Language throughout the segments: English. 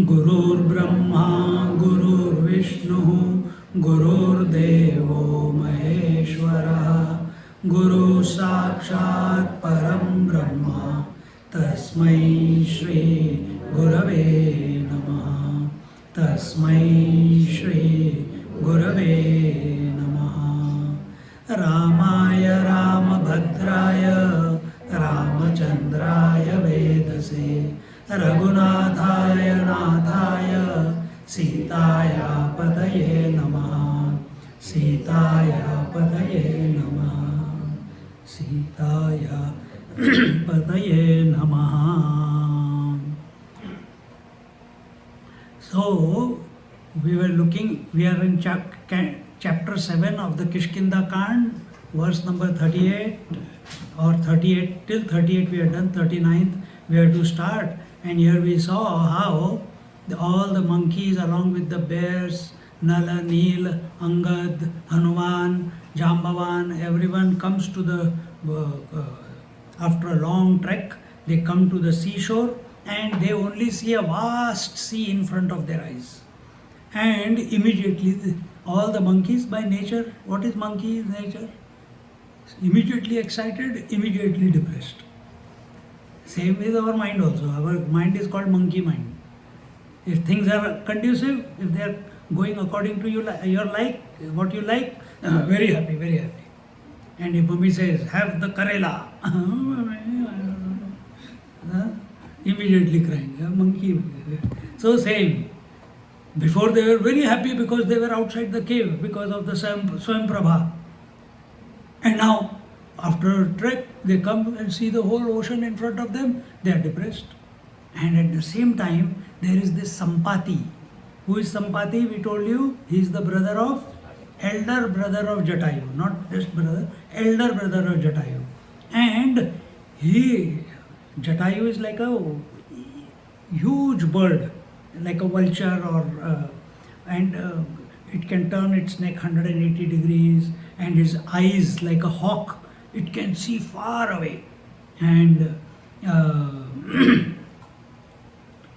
Gurur Brahma, Gurur Vishnu, Gurur Devo Maheshwara, Guru Sakshat Param Brahma, Tasmai Shri Gurave Namaha, Tasmai Shri Gurave Namaha. Ramaya Ramabhadraya, Ramachandraya Vedase, Raghunathaya Nathaya, Sitaya Padaye Namaha, Sitaya Padaye Namaha, Sitaya Padaye Namaha. So, we are in chapter 7 of the Kishkindhakand, verse number 38 or 38, till 38 we are done, 39th we are to start. And here we saw how all the monkeys along with the bears, Nala, Neel, Angad, Hanuman, Jambavan, everyone comes to the, after a long trek, they come to the seashore and they only see a vast sea in front of their eyes. And immediately all the monkeys by nature, what is monkey nature? Immediately excited, immediately depressed. Same with our mind also. Our mind is called monkey mind. If things are conducive, if they are going according to your like, what you like, very happy, very happy. And if mummy says, have the Karela, immediately crying, monkey. So same. Before they were very happy because they were outside the cave because of the Swam Prabha. And now, after a trek, they come and see the whole ocean in front of them, they are depressed. And at the same time, there is this Sampati. Who is Sampati? We told you, he is the elder brother of Jatayu, not just brother, elder brother of Jatayu. And Jatayu is like a huge bird, like a vulture, and it can turn its neck 180 degrees, and its eyes like a hawk. It can see far away, and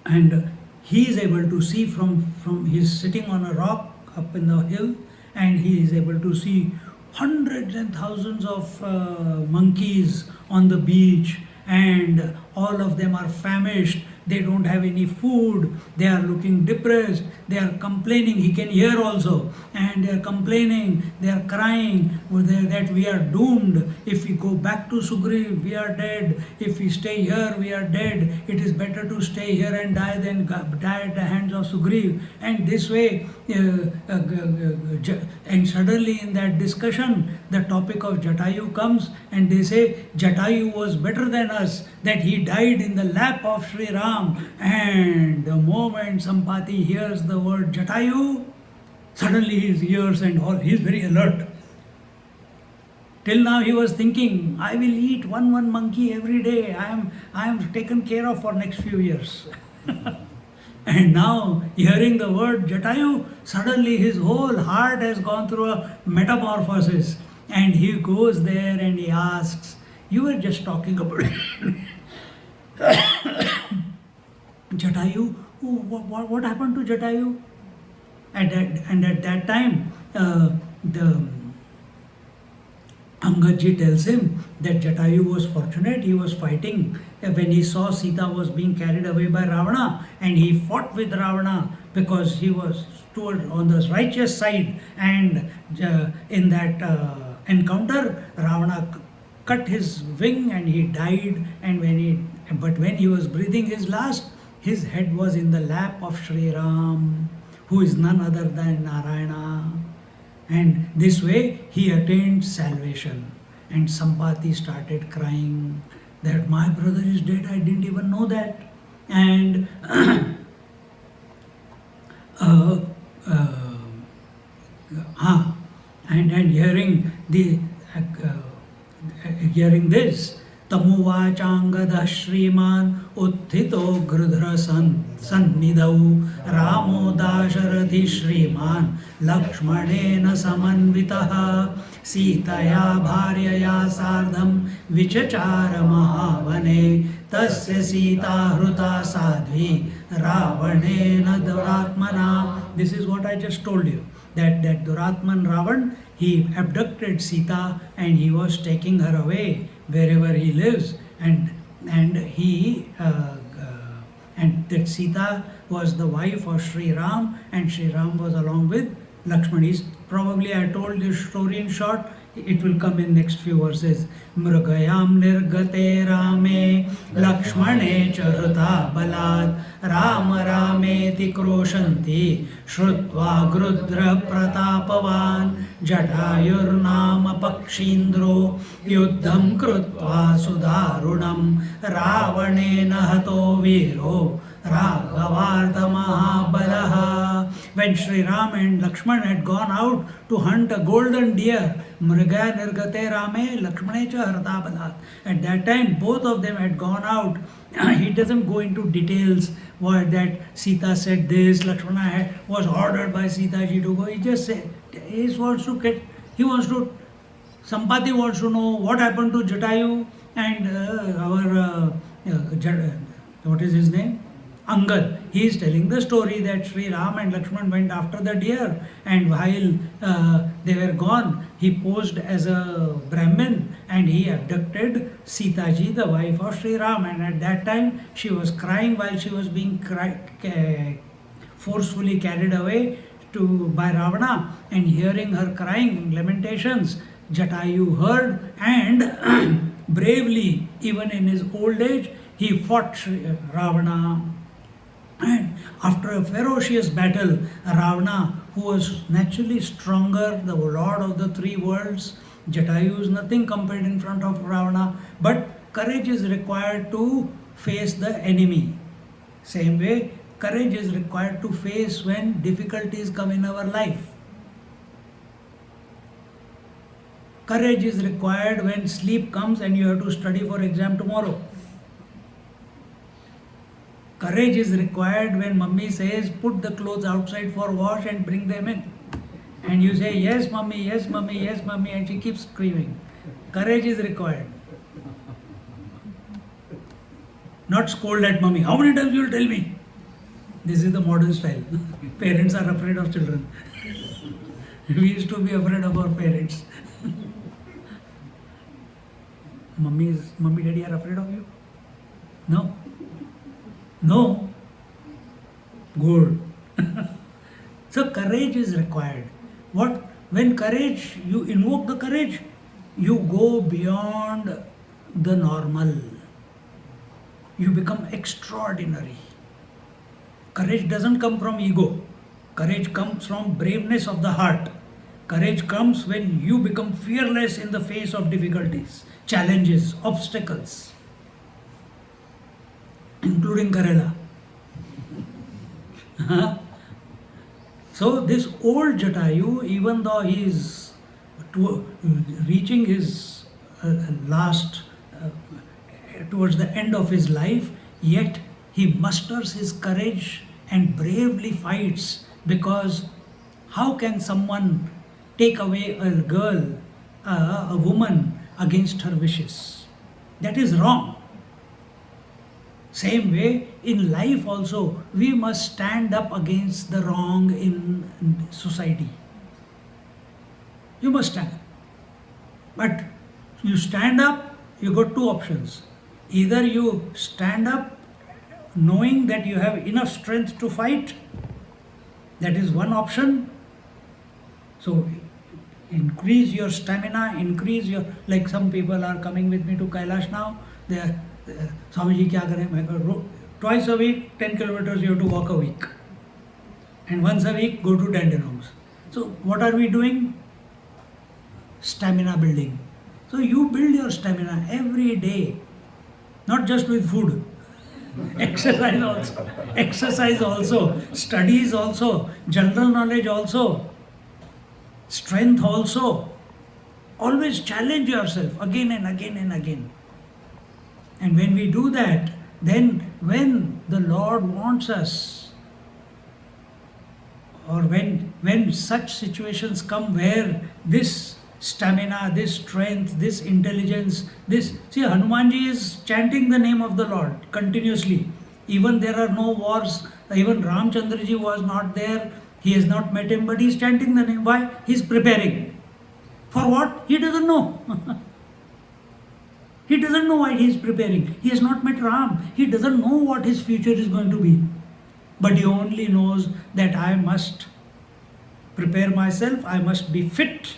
and he is able to see from he's sitting on a rock up in the hill, and he is able to see hundreds and thousands of monkeys on the beach, and all of them are famished. They don't have any food, they are looking depressed, they are complaining, he can hear also, and they are complaining, they are crying that we are doomed. If we go back to Sugriv, we are dead. If we stay here, we are dead. It is better to stay here and die than die at the hands of Sugriv. And this way, and suddenly in that discussion, the topic of Jatayu comes, and they say Jatayu was better than us, that he died in the lap of Sri Ram. And the moment Sampati hears the word Jatayu, suddenly his ears and all, he is very alert. Till now he was thinking, I will eat one monkey every day. I am taken care of for next few years. And now, hearing the word Jatayu, suddenly his whole heart has gone through a metamorphosis. And he goes there and he asks, you were just talking about Jatayu? What happened to Jatayu? And at that time, the Angadji tells him that Jatayu was fortunate. He was fighting when he saw Sita was being carried away by Ravana, and he fought with Ravana because he was on the righteous side. And in that encounter, Ravana cut his wing and he died. And when he was breathing his last, his head was in the lap of Sri Ram, who is none other than Narayana. And this way he attained salvation. And Sampati started crying that my brother is dead, I didn't even know that. And And hearing hearing this, Tamuvachangada Shriman Uttito Grudhra Sannidau Ramo Dasharati Shriman Lakshmanena Samanvitaha Sitaya Bharyaya Sardham Vichachara Mahavane Tasya Sita Hruta Sadhvi Ravanena Duratmana. This is what I just told you. That Duratman Ravan, he abducted Sita and he was taking her away wherever he lives, and that Sita was the wife of Sri Ram, and Sri Ram was along with Lakshman. Probably I told this story in short. It will come in next few verses. Mrugayam nirgate rame Lakshmane charata balad Rama rameti kroshanti Shrutva grudra pratapavan Jatayur nama pakshindro Yuddham krutva sudarunam Ravanena hato viro Raghavartha mahabalaha. When Sri Ram and Lakshman had gone out to hunt a golden deer, Mriga nirgate rame Lakshmanecha hartabalat. At that time, both of them had gone out. He doesn't go into details what that Sita said this, Lakshmana was ordered by Sita ji to go. He just said, Sampati wants to know what happened to Jatayu and what is his name? Angad. He is telling the story that Sri Ram and Lakshman went after the deer, and while they were gone, he posed as a Brahmin and he abducted Sita ji, the wife of Sri Ram. And at that time, she was crying while she was being forcefully carried away by Ravana. And hearing her crying lamentations, Jatayu heard and bravely, even in his old age, he fought Ravana. And after a ferocious battle, Ravana, who was naturally stronger, the lord of the three worlds, Jatayu is nothing compared in front of Ravana, but courage is required to face the enemy. Same way, courage is required to face when difficulties come in our life. Courage is required when sleep comes and you have to study for exam tomorrow. Courage is required when mummy says, put the clothes outside for wash and bring them in. And you say, yes mummy, yes mummy, yes mummy, and she keeps screaming. Courage is required. Not scold at mummy. How many times you will tell me? This is the modern style. Parents are afraid of children. We used to be afraid of our parents. Mummy, daddy are afraid of you? No. No. Good. So courage is required. When courage, you invoke the courage, you go beyond the normal. You become extraordinary. Courage doesn't come from ego. Courage comes from braveness of the heart. Courage comes when you become fearless in the face of difficulties, challenges, obstacles, including Kerala. So this old Jatayu, even though he is reaching his towards the end of his life, yet he musters his courage and bravely fights, because how can someone take away a girl, a woman, against her wishes? That is wrong. Same way, in life also, we must stand up against the wrong in society. You must stand. But you stand up, you got two options. Either you stand up knowing that you have enough strength to fight, that is one option. So increase your stamina, like some people are coming with me to Kailash now. They are, Swamiji kya kare? Twice a week, 10 kilometers you have to walk a week. And once a week, go to Dandenongs. So what are we doing? Stamina building. So you build your stamina every day, not just with food. Exercise also, studies also, general knowledge also. strength also. Always challenge yourself again and again and again. And when we do that, then when the Lord wants us, or when such situations come where this stamina, this strength, this intelligence, see, Hanumanji is chanting the name of the Lord continuously. Even there are no wars, even Ramchandraji was not there, he has not met him, but he is chanting the name. Why? He is preparing. For what? He doesn't know. He doesn't know why he is preparing. He has not met Ram. He doesn't know what his future is going to be. But he only knows that I must prepare myself, I must be fit.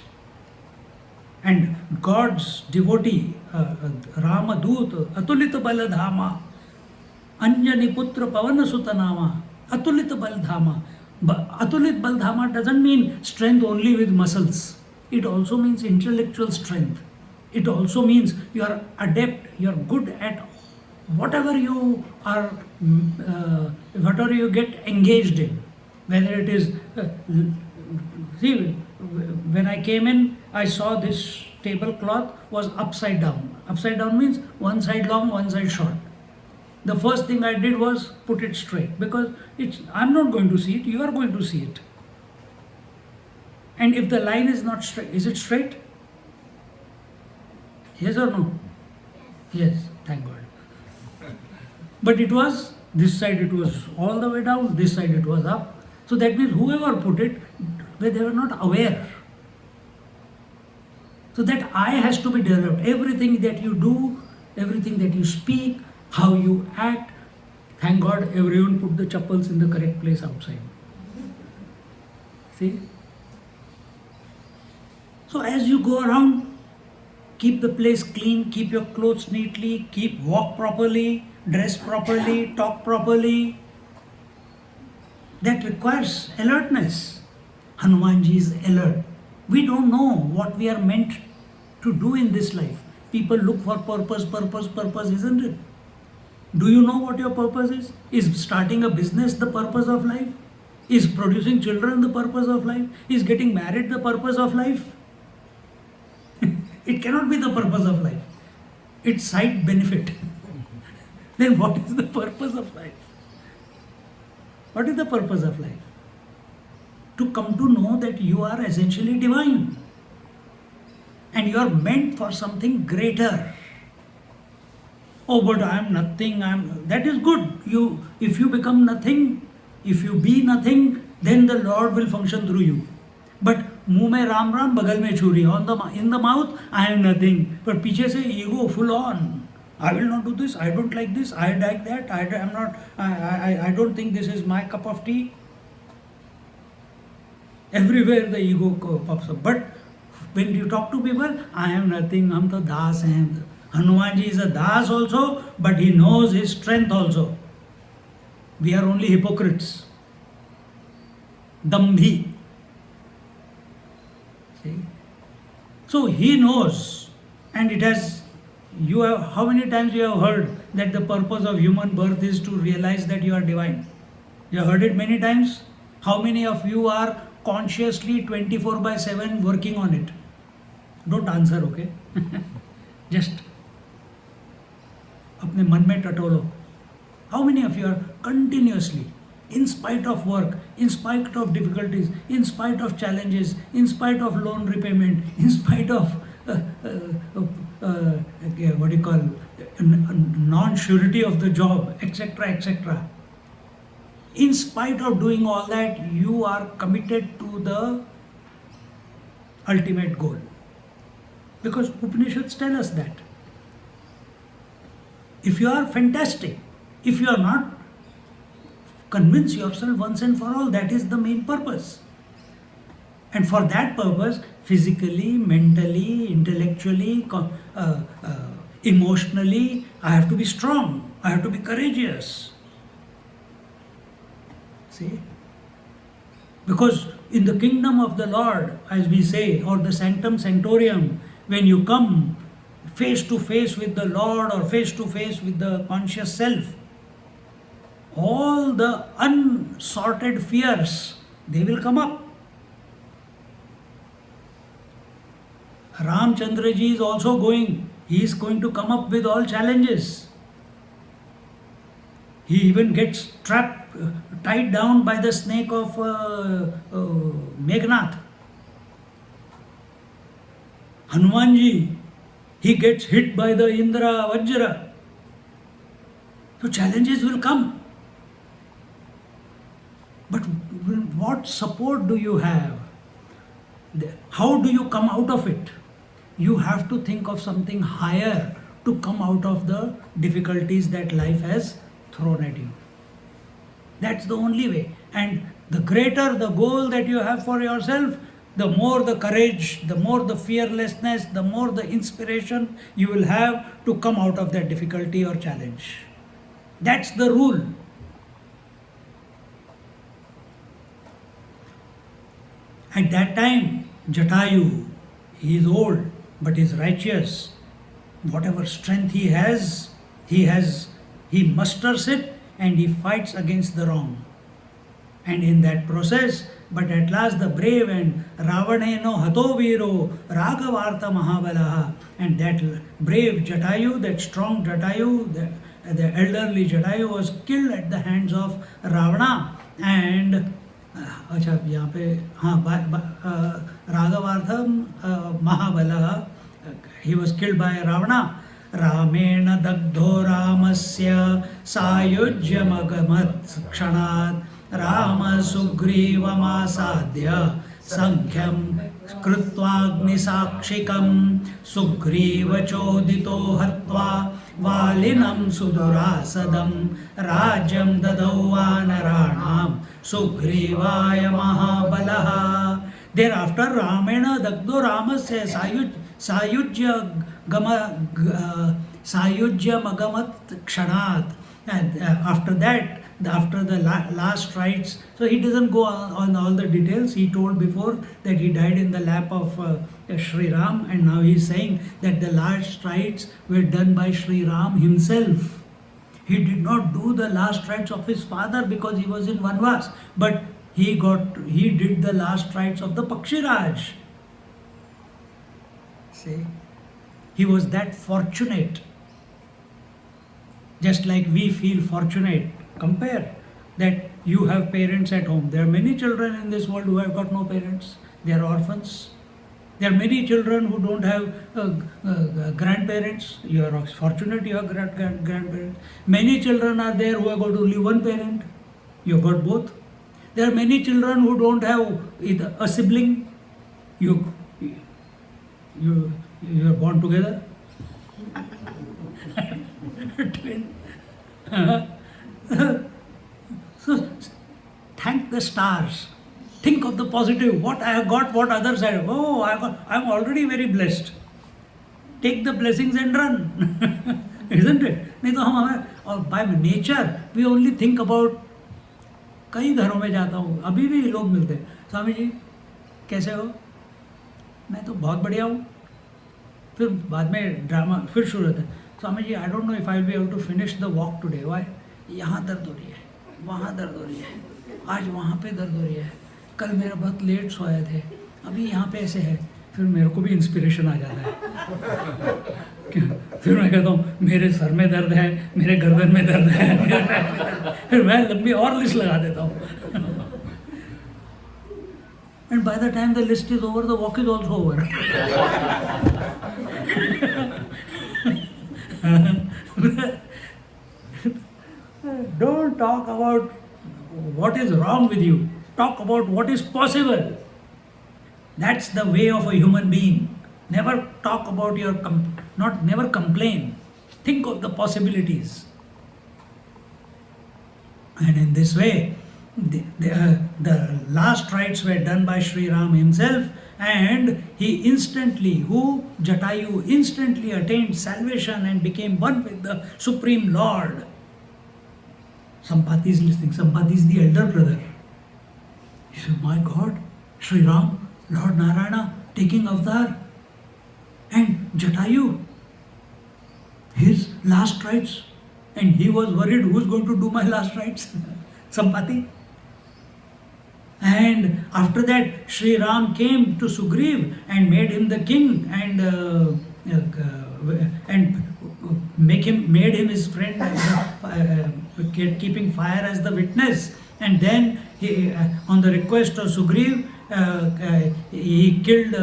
And God's devotee, Ramadut, Atulita Baladhama, Anjani Putra Pavana Sutanama, Atulita Baladhama. Atulit Baldhama doesn't mean strength only with muscles. It also means intellectual strength. It also means you are adept, you are good at whatever you are, whatever you get engaged in. Whether it is, see, when I came in, I saw this tablecloth was upside down. Upside down means one side long, one side short. The first thing I did was put it straight, because I'm not going to see it, you are going to see it. And if the line is not straight, is it straight? Yes or no? Yes, thank God. But it was, this side it was all the way down, this side it was up. So that means whoever put it, they were not aware. So that eye has to be developed. Everything that you do, everything that you speak, how you act, thank God everyone put the chappals in the correct place outside. See? So as you go around, keep the place clean, keep your clothes neatly, walk properly, dress properly, talk properly. That requires alertness. Hanumanji is alert. We don't know what we are meant to do in this life. People look for purpose, isn't it? Do you know what your purpose is? Is starting a business the purpose of life? Is producing children the purpose of life? Is getting married the purpose of life? It cannot be the purpose of life. It's side benefit. Then what is the purpose of life? What is the purpose of life? To come to know that you are essentially divine. And you are meant for something greater. Oh, but I am nothing, that is good. If you become nothing, if you be nothing, then the Lord will function through you. But मुंह में राम राम बगल में छुरी, in the mouth I am nothing, but पीछे से ego full on. I will not do this, I don't like this, I like that, I don't think this is my cup of tea. Everywhere the ego pops up. But when you talk to people, I am nothing, हम तो दास हैं. Hanumanji is a das also, but he knows his strength also. We are only hypocrites. Dambhi. See? So he knows, and it has, how many times you have heard that the purpose of human birth is to realize that you are divine? You have heard it many times. How many of you are consciously 24/7 working on it? Don't answer, okay? Just अपने मन में टटोलो. How many of you are continuously, in spite of work, in spite of difficulties, in spite of challenges, in spite of loan repayment, in spite of what do you call, non-surety of the job, etc., etc. In spite of doing all that, you are committed to the ultimate goal. Because Upanishads tell us that. If you are fantastic, if you are not, convince yourself once and for all, that is the main purpose. And for that purpose, physically, mentally, intellectually, emotionally, I have to be strong, I have to be courageous. See? Because in the kingdom of the Lord, as we say, or the sanctum sanctorium, when you come face to face with the Lord or face to face with the conscious self, all the unsorted fears, they will come up. Ramchandraji is also going. He is going to come up with all challenges. He even gets tied down by the snake of Meghnath. Hanumanji, he gets hit by the Indra Vajra. So challenges will come. But what support do you have? How do you come out of it? You have to think of something higher to come out of the difficulties that life has thrown at you. That's the only way. And the greater the goal that you have for yourself, the more the courage, the more the fearlessness, the more the inspiration you will have to come out of that difficulty or challenge. That's the rule. At that time, Jatayu, he is old, but is righteous. Whatever strength he has, he musters it and he fights against the wrong. And in that process, but at last the brave and Ravaneno Hatoviro Raghavartha Mahabalaha, and that brave Jatayu, that strong Jatayu, the elderly Jatayu was killed at the hands of Ravana. And अच्छा यहाँ पे हाँ राघवार्थम महाबलः, he was killed by Ravana. रामेण दग्धो रामस्य सायुज्यमगमत् क्षणात् राम सुग्रीवमासाद्य संख्यं कृत्वाग्निसाक्षिकं सुग्रीवचोदितो हत्वा वालिनं सुदुरासदं राज्यं ददौ वानराणां सुग्रीवाय महाबलः. Thereafter Ramena Dagdo Ramasya Sayujya Magamat Kshanat. And after that, after the last rites, so he doesn't go on all the details. He told before that he died in the lap of Sri Ram, and now he is saying that the last rites were done by Sri Ram himself. He did not do the last rites of his father because he was in Vanvas, but he did the last rites of the Pakshiraj. See, he was that fortunate. Just like we feel fortunate. Compare that you have parents at home. There are many children in this world who have got no parents. They are orphans. There are many children who don't have grandparents. You are fortunate you have grandparents. Many children are there who have got only one parent. You have got both. There are many children who don't have either a sibling. You are born together. Twin. So thank the stars. Think of the positive. What I have got, what others have. Oh, I'm already very blessed. Take the blessings and run. Isn't it? नहीं तो हम हमें और by nature we only think about. कई घरों में जाता हूँ, अभी भी लोग मिलते हैं, स्वामी जी कैसे हो? मैं तो बहुत बढ़िया हूँ. फिर बाद में ड्रामा फिर शुरू होता है. Swami ji I don't know if I will be able to finish the walk today. Why? यहाँ दर्द हो रही है, वहाँ दर्द हो रही है, आज वहाँ पे दर्द हो रही है, कल मेरा बहुत लेट सोए थे, अभी यहाँ पे ऐसे है. फिर मेरे को भी इंस्पिरेशन आ जाता है. फिर मैं कहता हूँ मेरे सर में दर्द है, मेरे गर्दन में दर्द है. फिर मैं लंबी और लिस्ट लगा देता हूँ. And by the time the list is over, the walk is also over. Don't talk about what is wrong with you. Talk about what is possible. That's the way of a human being. Never talk about your, never complain. Think of the possibilities. And in this way, the last rites were done by Sri Ram himself, and he instantly, Jatayu instantly attained salvation and became one with the Supreme Lord. Sampati is listening. Sampati is the elder brother. He said, my God, Sri Ram, Lord Narayana, taking avatar, and Jatayu, his last rites, and he was worried, who's going to do my last rites? Sampati. And after that, Sri Ram came to Sugriv and made him the king, and made him his friend, keeping fire as the witness. And then he, on the request of Sugriv, he killed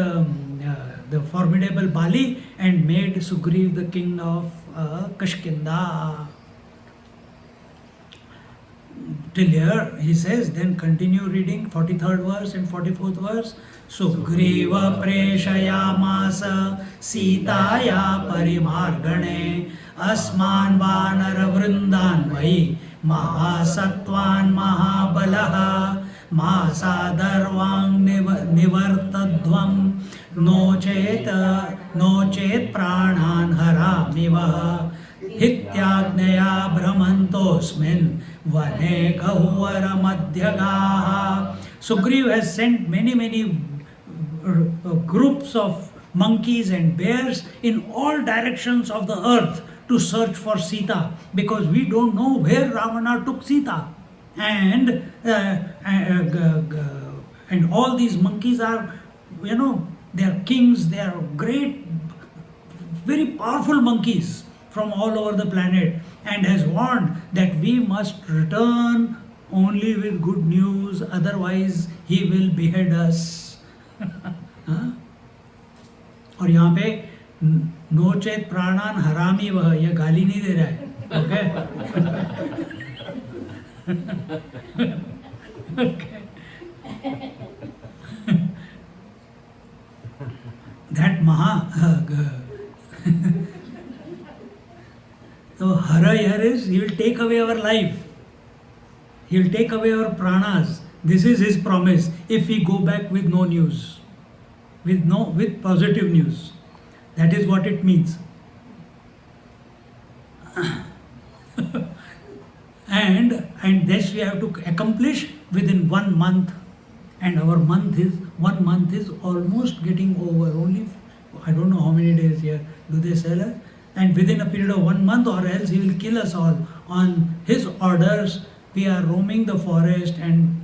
the formidable Bali and made Sugriv the king of Kishkindha. Till here, he says, then continue reading 43rd verse and 44th verse. Sugriva preshayamasa sitaya parimargane asman vanara vrindan vai mahasatvan mahabalaha masadarvang nivartadvam no chet pranan haramiva hityagneya brahmantosmin vane gahuvara madhyagaha. Sugriv has sent many groups of monkeys and bears in all directions of the earth to search for Sita, because we don't know where Ravana took Sita. And all these monkeys are, they are kings, they are great, very powerful monkeys from all over the planet, and has warned that we must return only with good news, otherwise he will behead us. हाँ? और यहाँ पे नोचेत प्राणान हरामी वह, यह गाली नहीं दे रहा है. Okay? That so hara here is, he will take away our life. He will take away our pranas. This is his promise if we go back with no news, with positive news. That is what it means. And this we have to accomplish within 1 month, and our 1 month is almost getting over. Only I don't know how many days here do they sell it, and within a period of 1 month, or else he will kill us all. On his orders, we are roaming the forest, and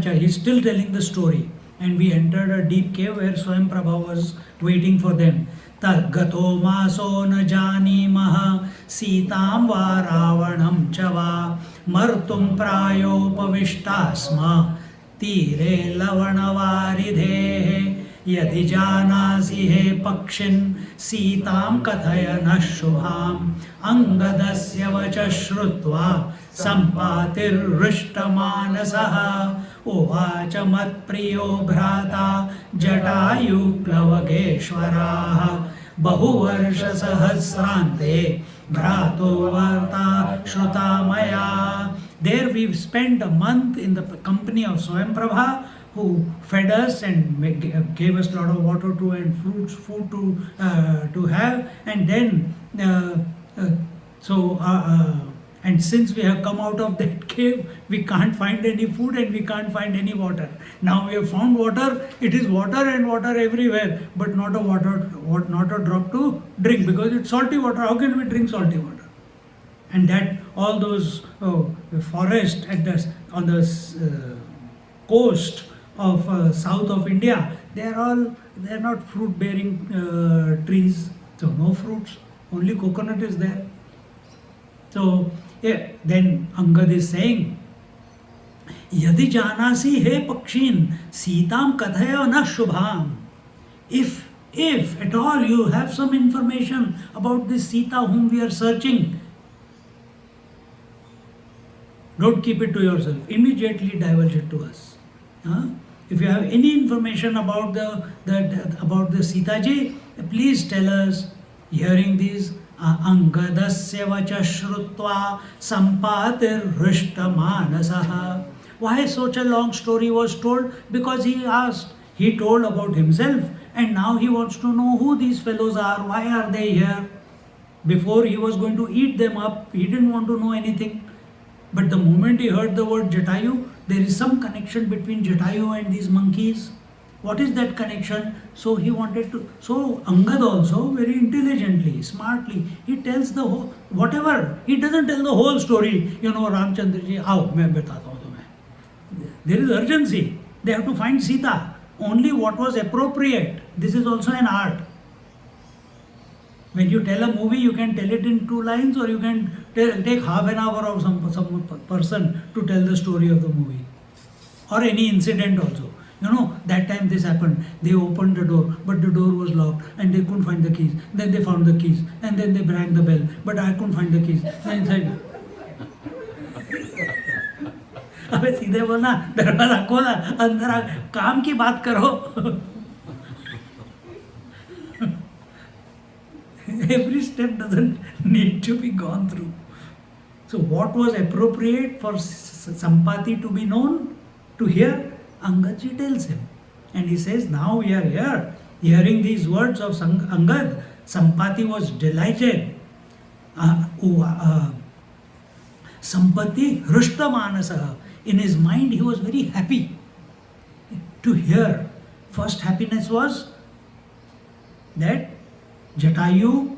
he's still telling the story. And we entered a deep cave where Swami was waiting for them. Tadgato maso na jani maha sitam va ravanam chava martum prayo pavishtasma tire lavanavaridhe yadhi janasi he pakshin sitam kathayana shubham angadasya vacha shrutva sampatir rishtamanasaha उवाच मत्प्रियो भ्राता जटायु प्लवगेश्वराः बहुवर्षसहस्रान्ते भ्रातो वार्ता श्रुता मया. There we spent a month in the company of Swayamprabha, who fed us and gave us a lot of water to and food to have, and then and since we have come out of that cave, we can't find any food and we can't find any water. Now we have found water. It is water and water everywhere, but not a drop to drink, because it's salty water. How can we drink salty water? And that all those forests on the coast of south of India, they are not fruit bearing trees. So no fruits, only coconut is there. So then Angad is saying, Yadi janasi he pakshin sitam kathaya na shubham. If at all you have some information about this Sita whom we are searching, don't keep it to yourself. Immediately divulge it to us. If you have any information about the Sita ji, please tell us. Hearing these, Angadasya vacha shrutva sampatir rishtamanasaha. Why such a long story was told? Because he told about himself, and now he wants to know who these fellows are, why are they here. Before he was going to eat them up, he didn't want to know anything. But the moment he heard the word jatayu, there is some connection between jatayu and these monkeys. What is that connection? So he wanted to. So Angad also very intelligently, smartly, he tells the whole, whatever. He doesn't tell the whole story. Ramchandra ji, aao, main batata hu tumhe. There is urgency. They have to find Sita. Only what was appropriate. This is also an art. When you tell a movie, you can tell it in 2 lines, or you can take half an hour of some person to tell the story of the movie. Or any incident also. That time this happened. They opened the door, but the door was locked and they couldn't find the keys. Then they found the keys and then they rang the bell, but I couldn't find the keys. Then said, अबे सीधे बोलना, दरवाजा खोला, अंदर आ, काम की बात करो. Every step doesn't need to be gone through. So what was appropriate for Sampati to be known, to hear? Angadji tells him. And he says, now we are here, hearing these words of Angad. Sampati was delighted. Sampati Hrushtamanasa. In his mind he was very happy to hear. First happiness was that Jatayu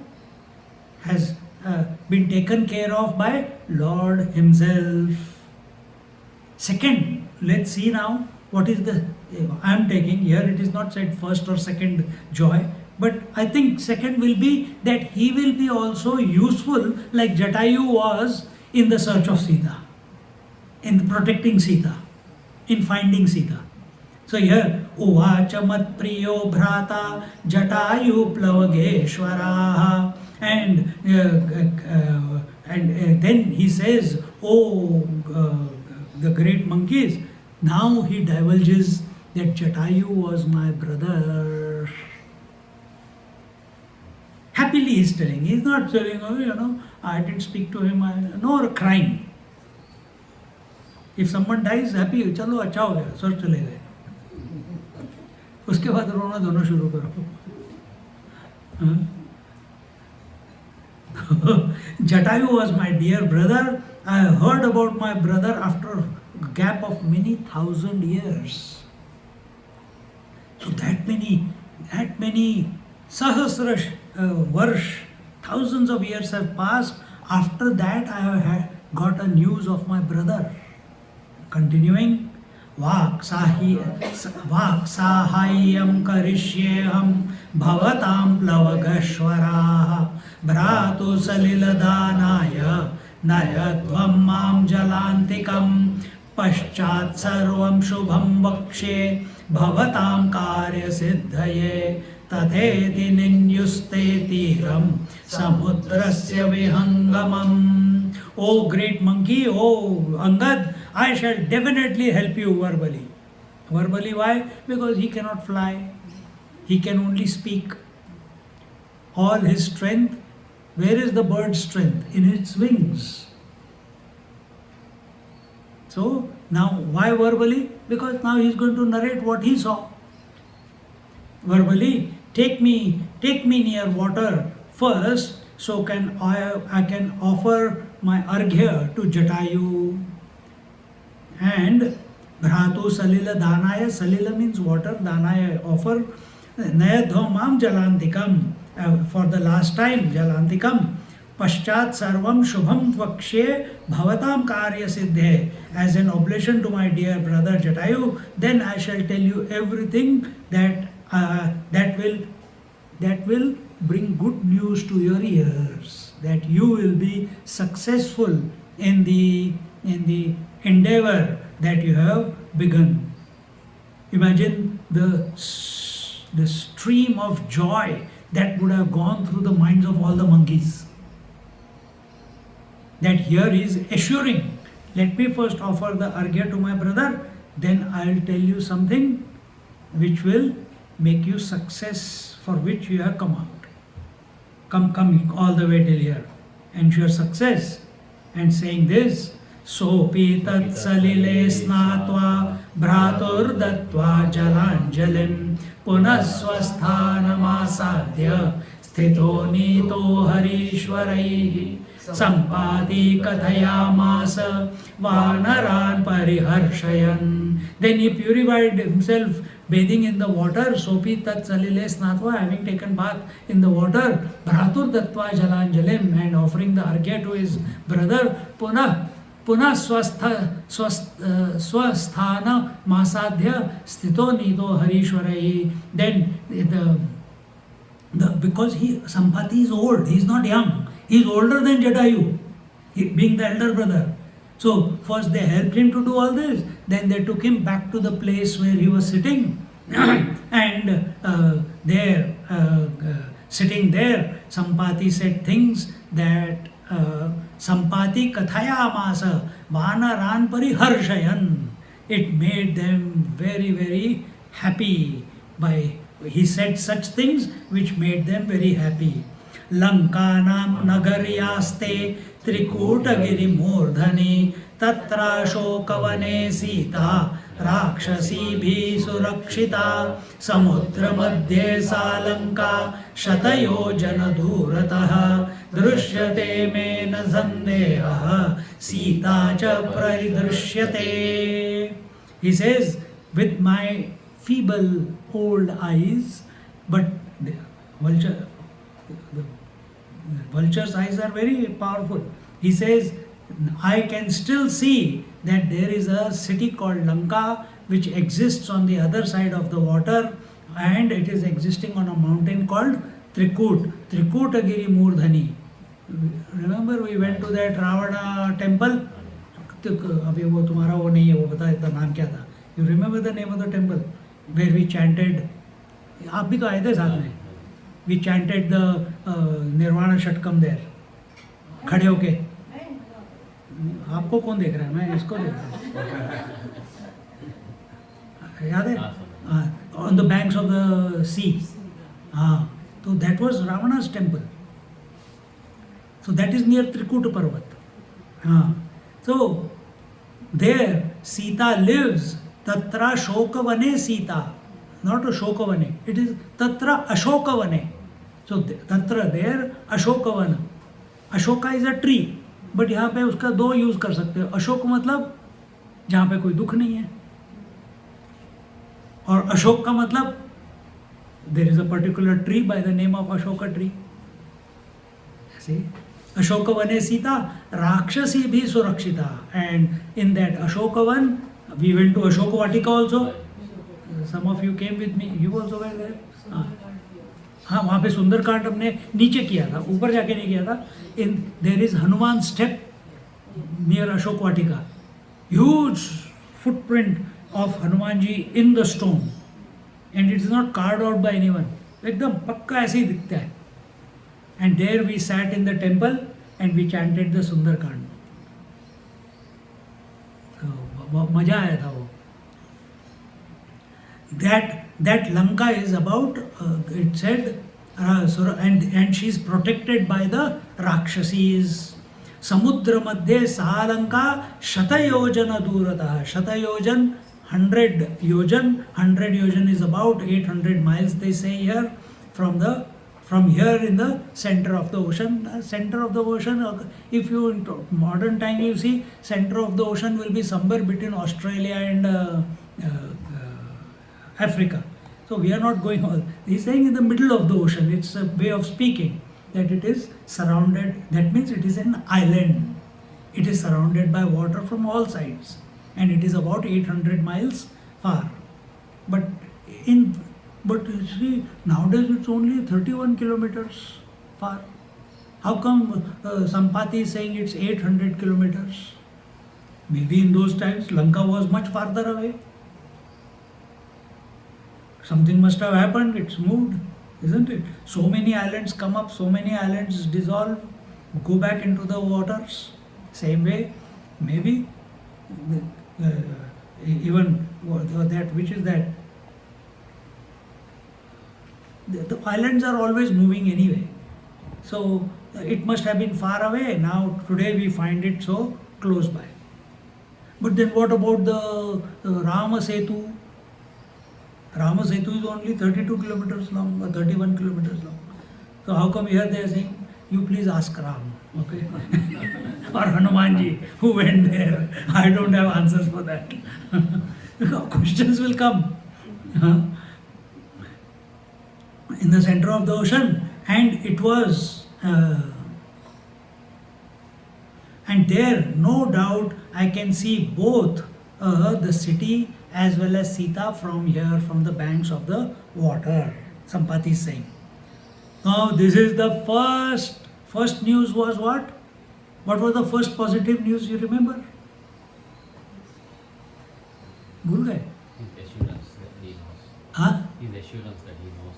has been taken care of by Lord himself. Second, let's see now what is the, I am taking here, it is not said first or second joy, but I think second will be that he will be also useful like Jatayu was in the search of Sita, in protecting Sita, in finding Sita. So here, Uvacha mat priyo bhrata Jatayu plavageshwaraha, and then he says, the great monkeys. Now he divulges that Jatayu was my brother. Happily he is telling. He is not saying, I didn't speak to him, nor crying. If someone dies, happy, चलो अच्छा हो गया, स्वर्ग चले गए. उसके बाद रोना धोना शुरू करो. Jatayu was my dear brother. I heard about my brother after a gap of many thousand years. So that many sahasra varsh, thousands of years have passed. After that I have got a news of my brother. Continuing, Vaksahayam karishyeham bhavatam plavagashvaraha bhratu saliladanaya nayadvam mam jalantikam paschat sarvam shubham vakshe bhavatam karya siddhaye tatheti ninyuste tiram samudrasya vihangamam. O great monkey, O Angad, I shall definitely help you verbally. Verbally, why? Because he cannot fly. He can only speak. All his strength, where is the bird's strength? In its wings. So, now why verbally? Because now he is going to narrate what he saw. Verbally, take me near water first, so I can offer my arghya to Jatayu. And Bhratu Salila Danaya, Salila means water, Danaya offer, Nayadhomam Jalantikam, for the last time, Jalantikam, Paschat Sarvam Shubham Vakshe Bhavatam Karya Siddhe, as an oblation to my dear brother Jatayu, then I shall tell you everything that will bring good news to your ears, that you will be successful in the endeavor that you have begun. Imagine the stream of joy that would have gone through the minds of all the monkeys. That here is assuring, let me first offer the arghya to my brother, then I will tell you something which will make you success, for which you have come out. Come all the way till here. Ensure success. And saying this, Sopi tat salile snatva bhratur dattva jalanjalim punasvasthanamasadhya sthito nito harishwaraihi sampati kathayamasa vanaran pariharshayan. Then he purified himself bathing in the water, Sopi tat salile snatva, having taken bath in the water, Bhratur dattva jalanjalim, and offering the arghya to his brother, पुनः स्वस्थान मासाध्य स्थितो नीतो हरीश्वरैः. Then because Sampati is old, he is not young, he is older than Jatayu, being the elder brother. So first they helped him to do all this, then they took him back to the place where he was sitting and there, sitting there, Sampati said things that Sampati kathaya masa vanaran pariharshayan. It made them very, very happy. He said such things which made them very happy. Lankanam nagaryaste Trikutagiri Murdhani Tatra Shokavane Sita Rakshasi Bhi Surakshita Samudra Madhye Salanka Shatayo Janadurataha Drushyate Me Nazandeha Sita Cha Praridrushyate. He says, with my feeble old eyes, but the vulture's eyes are very powerful. He says, I can still see that there is a city called Lanka which exists on the other side of the water, and it is existing on a mountain called Trikutagiri Murdhani. Remember we went to that Ravana temple? अभी वो तुम्हारा वो नहीं है, वो बता इसका नाम क्या था? You remember the name of the temple where we chanted? आप भी तो आए थे साथ में. We chanted the Nirvana Shatkam there. खड़े होके. आपको कौन देख रहा है? मैं इसको देख रहा हूँ. याद है? On the banks of the sea. So that was Ravana's temple. So that is near Trikuta Parvat. So there Sita lives. Tatra Shokavane Sita. Not Ashokavane. It is Tatra Ashokavane. So Tatra there Ashokavana. Ashoka is a tree. But यहाँ पे उसका दो use कर सकते हो. अशोक मतलब जहाँ पे कोई दुख नहीं है, और अशोक का मतलब there is a particular tree by the name of Ashoka tree. See, Ashokavane Sita, Rakshasi bhi surakshita. And in that Ashokavan, we went to Ashoka Vatika also. Some of you came with me. You also were there. हाँ, वहाँ पे सुंदरकांड हमने नीचे किया था, ऊपर जाके नहीं किया था. In there is Hanuman step near Ashok Vatika. Huge footprint of Hanumanji in the stone, and it is not carved out by anyone. एकदम पक्का ऐसे ही दिखता है. And there we sat in the temple and we chanted the Sundarkand. So मजा आया था वो. That Lanka is about, it said, and she is protected by the Rakshasis. Samudra Madhye Salanka Shatayojana Durataha. Shatayojan, 100 yojan. 100 yojan is about 800 miles, they say here, from here in the center of the ocean. Center of the ocean, if you in modern time you see, center of the ocean will be somewhere between Australia and Africa. So we are not going on. He's saying in the middle of the ocean. It's a way of speaking that it is surrounded. That means it is an island. It is surrounded by water from all sides, and it is about 800 miles far. But you see, nowadays it's only 31 kilometers far. How come Sampati is saying it's 800 kilometers? Maybe in those times Lanka was much farther away. Something must have happened, it's moved, isn't it? So many islands come up, so many islands dissolve, go back into the waters. Same way, maybe even that, which is that? The islands are always moving anyway. So it must have been far away. Now today we find it so close by. But then what about the Rama Setu? Rama Setu is only 32 kilometers long or 31 kilometers long. So how come here they are saying, you please ask Ram, okay? Or Hanumanji, who went there? I don't have answers for that. Questions will come. In the center of the ocean, and it was, and there, no doubt, I can see both the city as well as Sita from here, from the banks of the water. Sampati is saying. Now this is the first news was what? What was the first positive news you remember? भूल गए? His assurance that he knows. Huh? His assurance that he knows.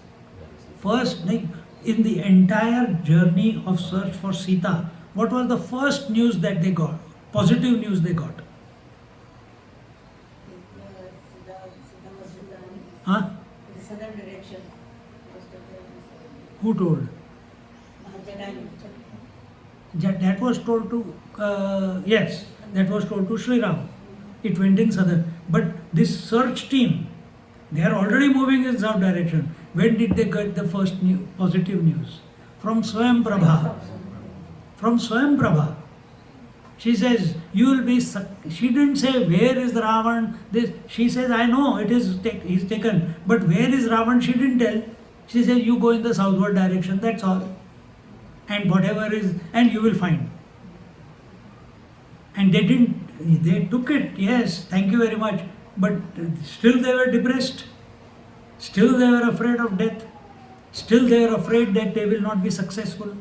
First, in the entire journey of search for Sita, what was the first news that they got? Positive news they got? Huh? The southern direction. Who told? Jatayu. That was told to, yes, that was told to Sri Ram. It went in southern. But this search team, they are already moving in south direction. When did they get the first positive news? From Swam Prabha. From Swam Prabha. She says, you will be, she didn't say, where is Ravan? She says, I know, he's taken. But where is Ravan? She didn't tell. She said, you go in the southward direction, that's all. And whatever is, and you will find. And they took it, yes, thank you very much. But still they were depressed. Still they were afraid of death. Still they are afraid that they will not be successful.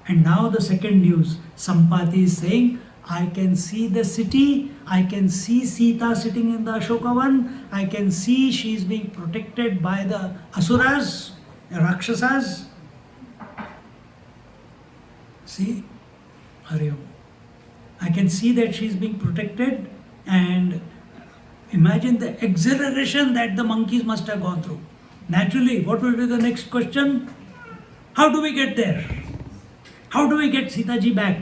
And now the second news, Sampati is saying, I can see the city, I can see Sita sitting in the Ashokavan, I can see she is being protected by the Asuras, the Rakshasas. See? Hari Om. I can see that she is being protected, and imagine the exhilaration that the monkeys must have gone through. Naturally, what will be the next question? How do we get there? How do we get Sita ji back?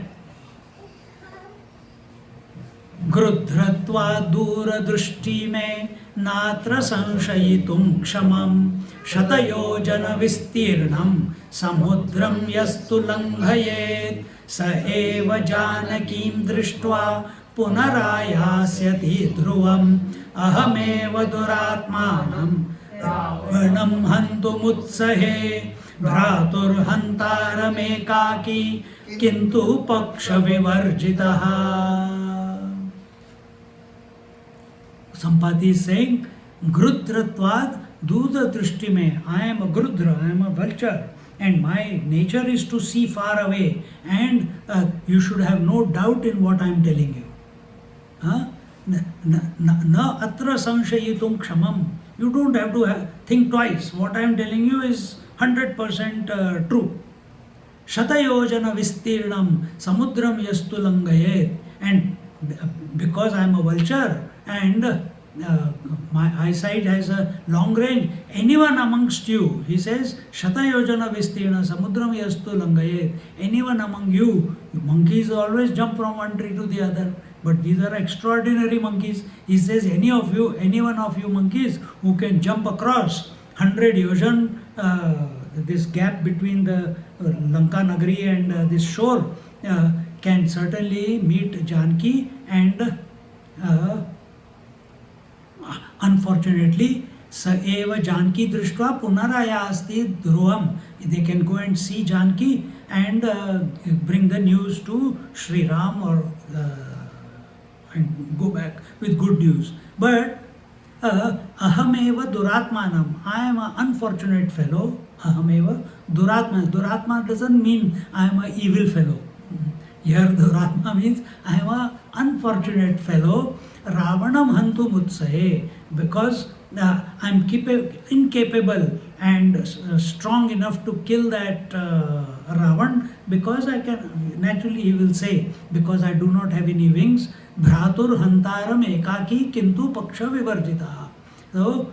Grudhratva dura drushti me natra sanshayitum kshamam shatayojana vistirnam samudram yastu langhayet sa eva janakim drishtva punarayasyati dhruvam ahameva duratmanam ravanam hantumutsahe भ्रातुर हंतारमे काकी किंतु पक्ष विवर्जितः. Sampati is saying, Grudratvad Duda Drishti me. I am a Grudra, I am a vulture, and my nature is to see far away, and you should have no doubt in what I am telling you. Huh? Na atra sanshayitum kshamam. You don't have to think twice. What I am telling you is 100% true. Shatayojana vistirnam samudram yastu langayet. And because I am a vulture and my eyesight has a long range, anyone amongst you, he says, Shatayojana vistirna samudram yastu langayet. Anyone among you, monkeys always jump from one tree to the other. But these are extraordinary monkeys. He says, any one of you monkeys who can jump across 100 yojan, this gap between the Lanka Nagari and this shore, can certainly meet Janki, and unfortunately, sa eva Janki drishtva punaraya asti dhruvam. They can go and see Janki and bring the news to Sri Ram, or and go back with good news. But ahameva duratmanam. I am an unfortunate fellow. Ahameva duratma. Duratma doesn't mean I am an evil fellow. Here duratma means I am an unfortunate fellow. Ravanam hantu mutsahe. Because I am incapable and strong enough to kill that Ravan, because I can, naturally he will say, because I do not have any wings. Bhratur hantaram ekaki kintu paksha vivarjita. So,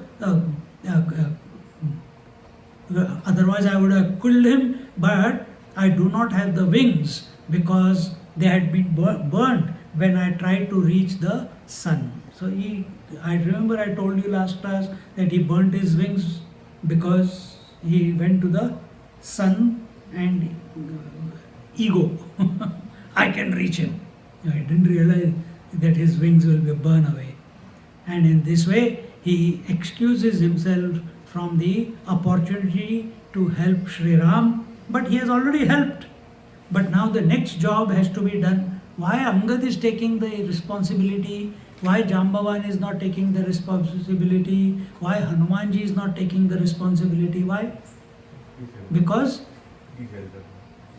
otherwise I would have killed him, but I do not have the wings because they had been burnt when I tried to reach the sun. So I remember I told you last class that he burnt his wings because he went to the sun and ego. I can reach him. I didn't realize that his wings will be burned away. And in this way, he excuses himself from the opportunity to help Sri Ram, but he has already helped. But now the next job has to be done. why Angad is taking the responsibility, why Jambavan is not taking the responsibility, why Hanumanji is not taking the responsibility. Why? Because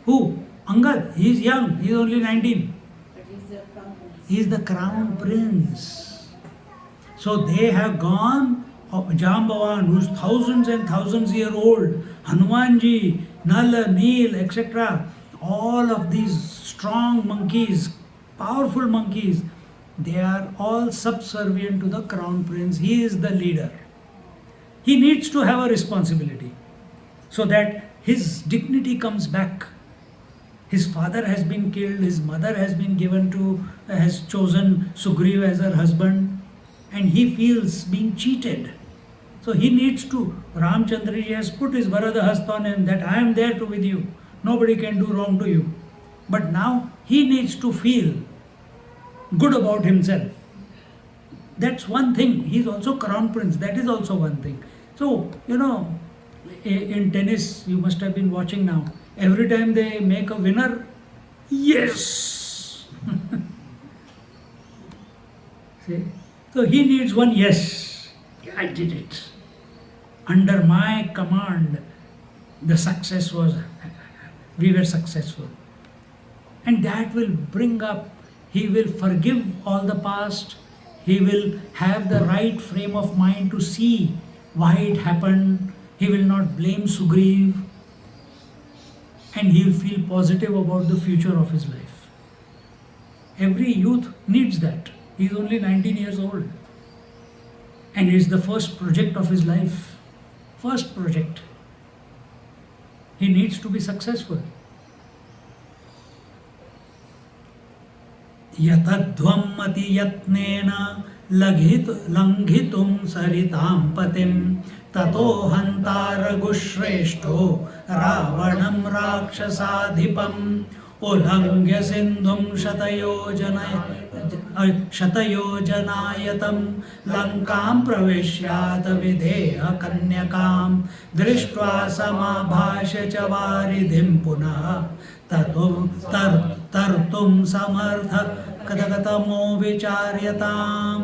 who? Angad, he is young, he is only 19. But he's the crown prince. He is the crown prince. So they have gone, Jambavan, who is thousands and thousands year old, Hanumanji, Nala, Neel, etc. All of these strong monkeys, powerful monkeys, they are all subservient to the crown prince. He is the leader. He needs to have a responsibility so that his dignity comes back. His father has been killed, his mother has been has chosen Sugriva as her husband, and he feels being cheated. So he needs to, Ramchandraji has put his Varada Hasta on him that I am there with you. Nobody can do wrong to you. But now he needs to feel good about himself. That's one thing. He is also crown prince. That is also one thing. So, in tennis, you must have been watching now. Every time they make a winner, yes. See? So he needs one yes. I did it. Under my command, the success was, we were successful. And that will bring up, he will forgive all the past, he will have the right frame of mind to see why it happened, he will not blame Sugriv, and he will feel positive about the future of his life. Every youth needs that. He is only 19 years old. And it is the first project of his life. First project. He needs to be successful. Yatadhvam mati yatnena langhitum saritam patim tato hantara gushreshto ravanam rakshasadhipam ulangya sindhum shatayojanayatam lankam pravishyat videha kanyakam drishtva samabhashya chavaridhim punah tato tartum samartha kadagatamo vicharyatam.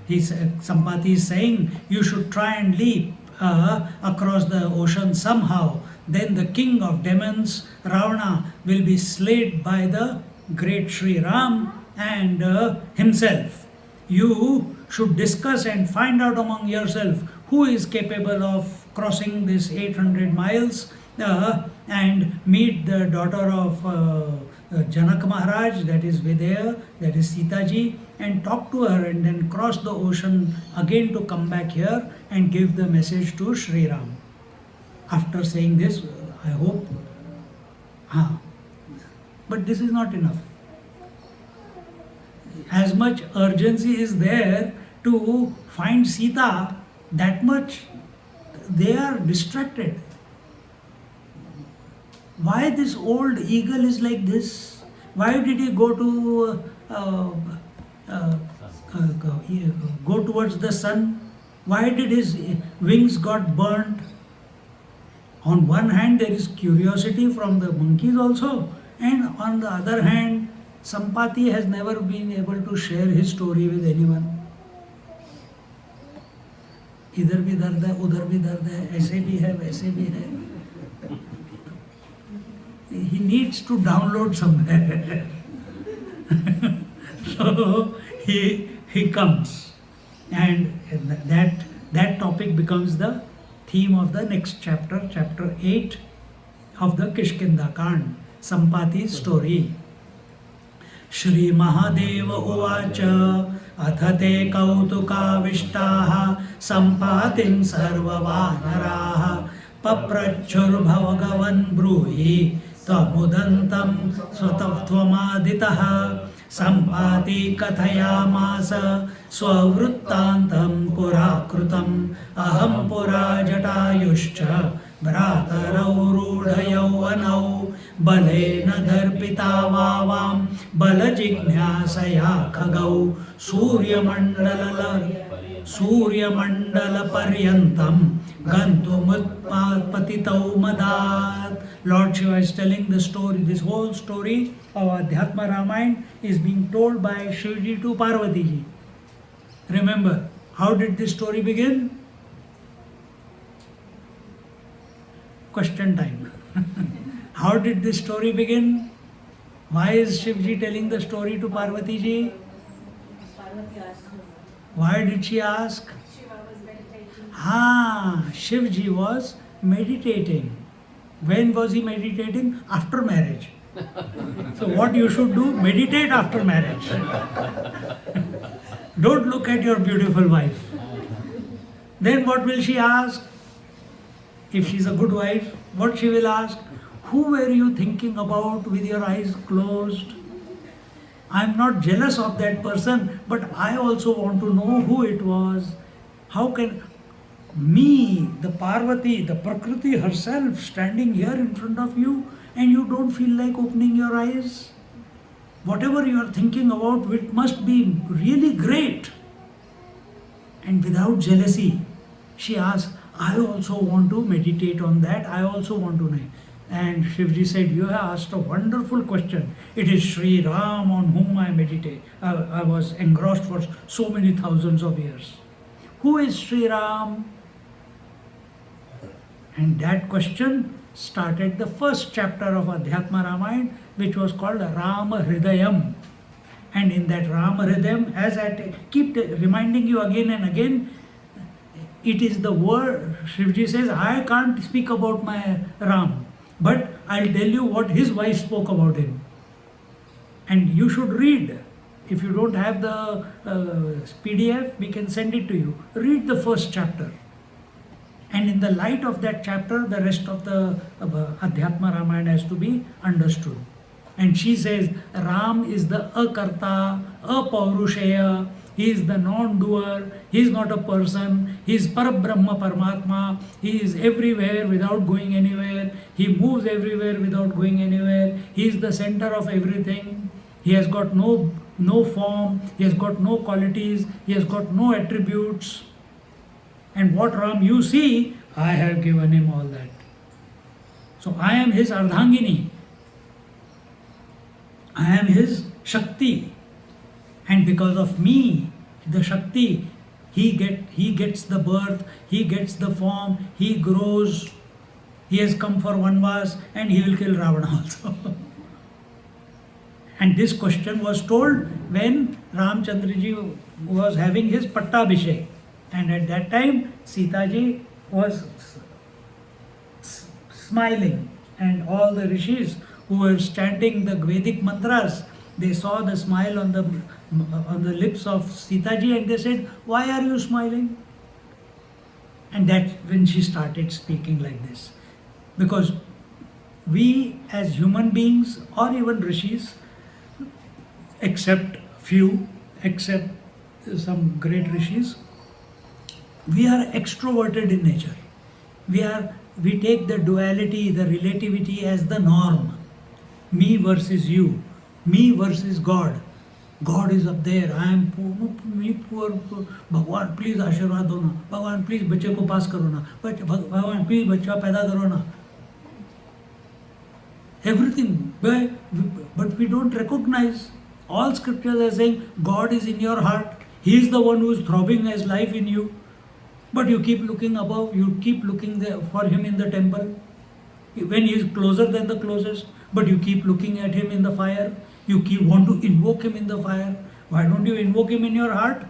Sampati is saying, you should try and leap across the ocean somehow. Then the king of demons, Ravana, will be slayed by the great Sri Ram and himself. You should discuss and find out among yourself who is capable of crossing this 800 miles and meet the daughter of Janak Maharaj, that is Videha, that is Sita ji, and talk to her and then cross the ocean again to come back here and give the message to Sri Ram. After saying this, I hope, but this is not enough. As much urgency is there to find Sita, that much they are distracted. Why this old eagle is like this? Why did he go to go towards the sun? Why did his wings got burnt? On one hand, there is curiosity from the monkeys also, and on the other hand, Sampati has never been able to share his story with anyone. इधर भी दर्द है, उधर भी दर्द है, ऐसे भी है, वैसे भी है. He needs to download somewhere. So he comes, and that topic becomes the theme of the next chapter, chapter 8 of the Kishkindhakand, Sampati's story. Shri Mahadeva Uvacha Athate Kautukavishtah Sampatim Sarvavanaraha Paprachur Bhavagavan Bruhi Tvamudantam Swatatvamaditāh Sampati Kathayamasa Swavrittantam Purakrutam Aham Pura Jatayuscha Bhratarau Rudhayauvanau Balena Darpita Vavam Balajignyasaya Khagau Surya Mandalalar Surya Mandala Paryantam Gantumutpatitau Madat. Lord Shiva is telling the story, this whole story of Adhyatma Ramayana is being told by Shivji to Parvati ji. Remember, how did this story begin? Question time. How did this story begin? Why is Shivji telling the story to Parvati ji? Parvati asked her. Why did she ask? Shiva was meditating. Shivji was meditating. When was he meditating? After marriage. So what you should do? Meditate after marriage. Don't look at your beautiful wife. Then what will she ask? If she's a good wife, what she will ask? Who were you thinking about with your eyes closed? I'm not jealous of that person, but I also want to know who it was. How can me, the Parvati, the Prakriti herself, standing here in front of you, and you don't feel like opening your eyes? Whatever you are thinking about, it must be really great. And without jealousy, she asked, I also want to meditate on that. I also want to know. And Shivji said, you have asked a wonderful question. It is Sri Ram on whom I meditate. I was engrossed for so many thousands of years. Who is Sri Ram? And that question started the first chapter of Adhyatma Ramayana, which was called Rama Hridayam. And in that Rama Hridayam, as I keep reminding you again and again, it is the word. Shivji says, I can't speak about my Ram, but I'll tell you what his wife spoke about him. And you should read. If you don't have the PDF, we can send it to you. Read the first chapter. And in the light of that chapter, the rest of the Adhyatma Ramayana has to be understood. And she says, Ram is the akarta, apaurushaya. He is the non-doer. He is not a person. He is Parabrahma Paramatma. He is everywhere without going anywhere. He moves everywhere without going anywhere. He is the center of everything. He has got no form. He has got no qualities. He has got no attributes. And what Ram you see, I have given him all that. So I am his Ardhangini. I am his Shakti. And because of me, the Shakti, he gets the birth, he gets the form, he grows. He has come for Vanvas and he will kill Ravana also. And this question was told when Ramchandraji was having his Pattabhishek. And at that time, Sita ji was smiling, and all the rishis who were chanting the Vedic mantras, they saw the smile on the lips of Sita ji, and they said, why are you smiling? And that's when she started speaking like this. Because we as human beings, or even rishis, except some great rishis, we are extroverted in nature. We take the duality, the relativity as the norm. Me versus you, me versus God. God is up there, I am poor, me poor. Bhagwan, please आशीर्वाद दो ना. Bhagwan, please बच्चे को पास करो ना. Bhagwan, please बच्चा पैदा करो ना. Everything, but we don't recognize. All scriptures are saying God is in your heart. He is the one who is throbbing as life in you. But you keep looking above, you keep looking for him in the temple, when he is closer than the closest, but you keep looking at him in the fire, you want to invoke him in the fire. Why don't you invoke him in your heart?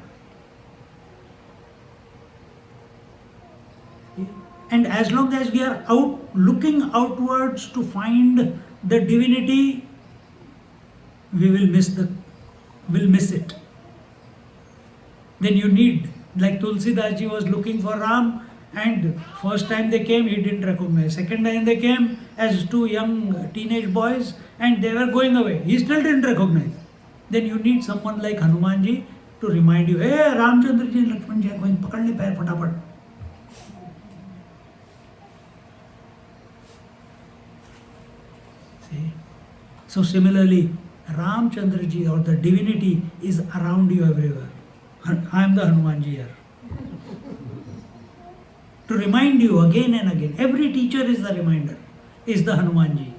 And as long as we are looking outwards to find the divinity, we will miss it. Then you need, like Tulsidas ji was looking for Ram, and first time they came, he didn't recognize. Second time they came as two young teenage boys, and they were going away. He still didn't recognize. Then you need someone like Hanuman ji to remind you, hey, Ramchandra ji, Lakshman ji are going, pakad le pair fatapat. See? So similarly, Ramchandra ji or the divinity is around you everywhere. I am the Hanuman ji here. to remind you again and again. Every teacher is the reminder, is the Hanumanji.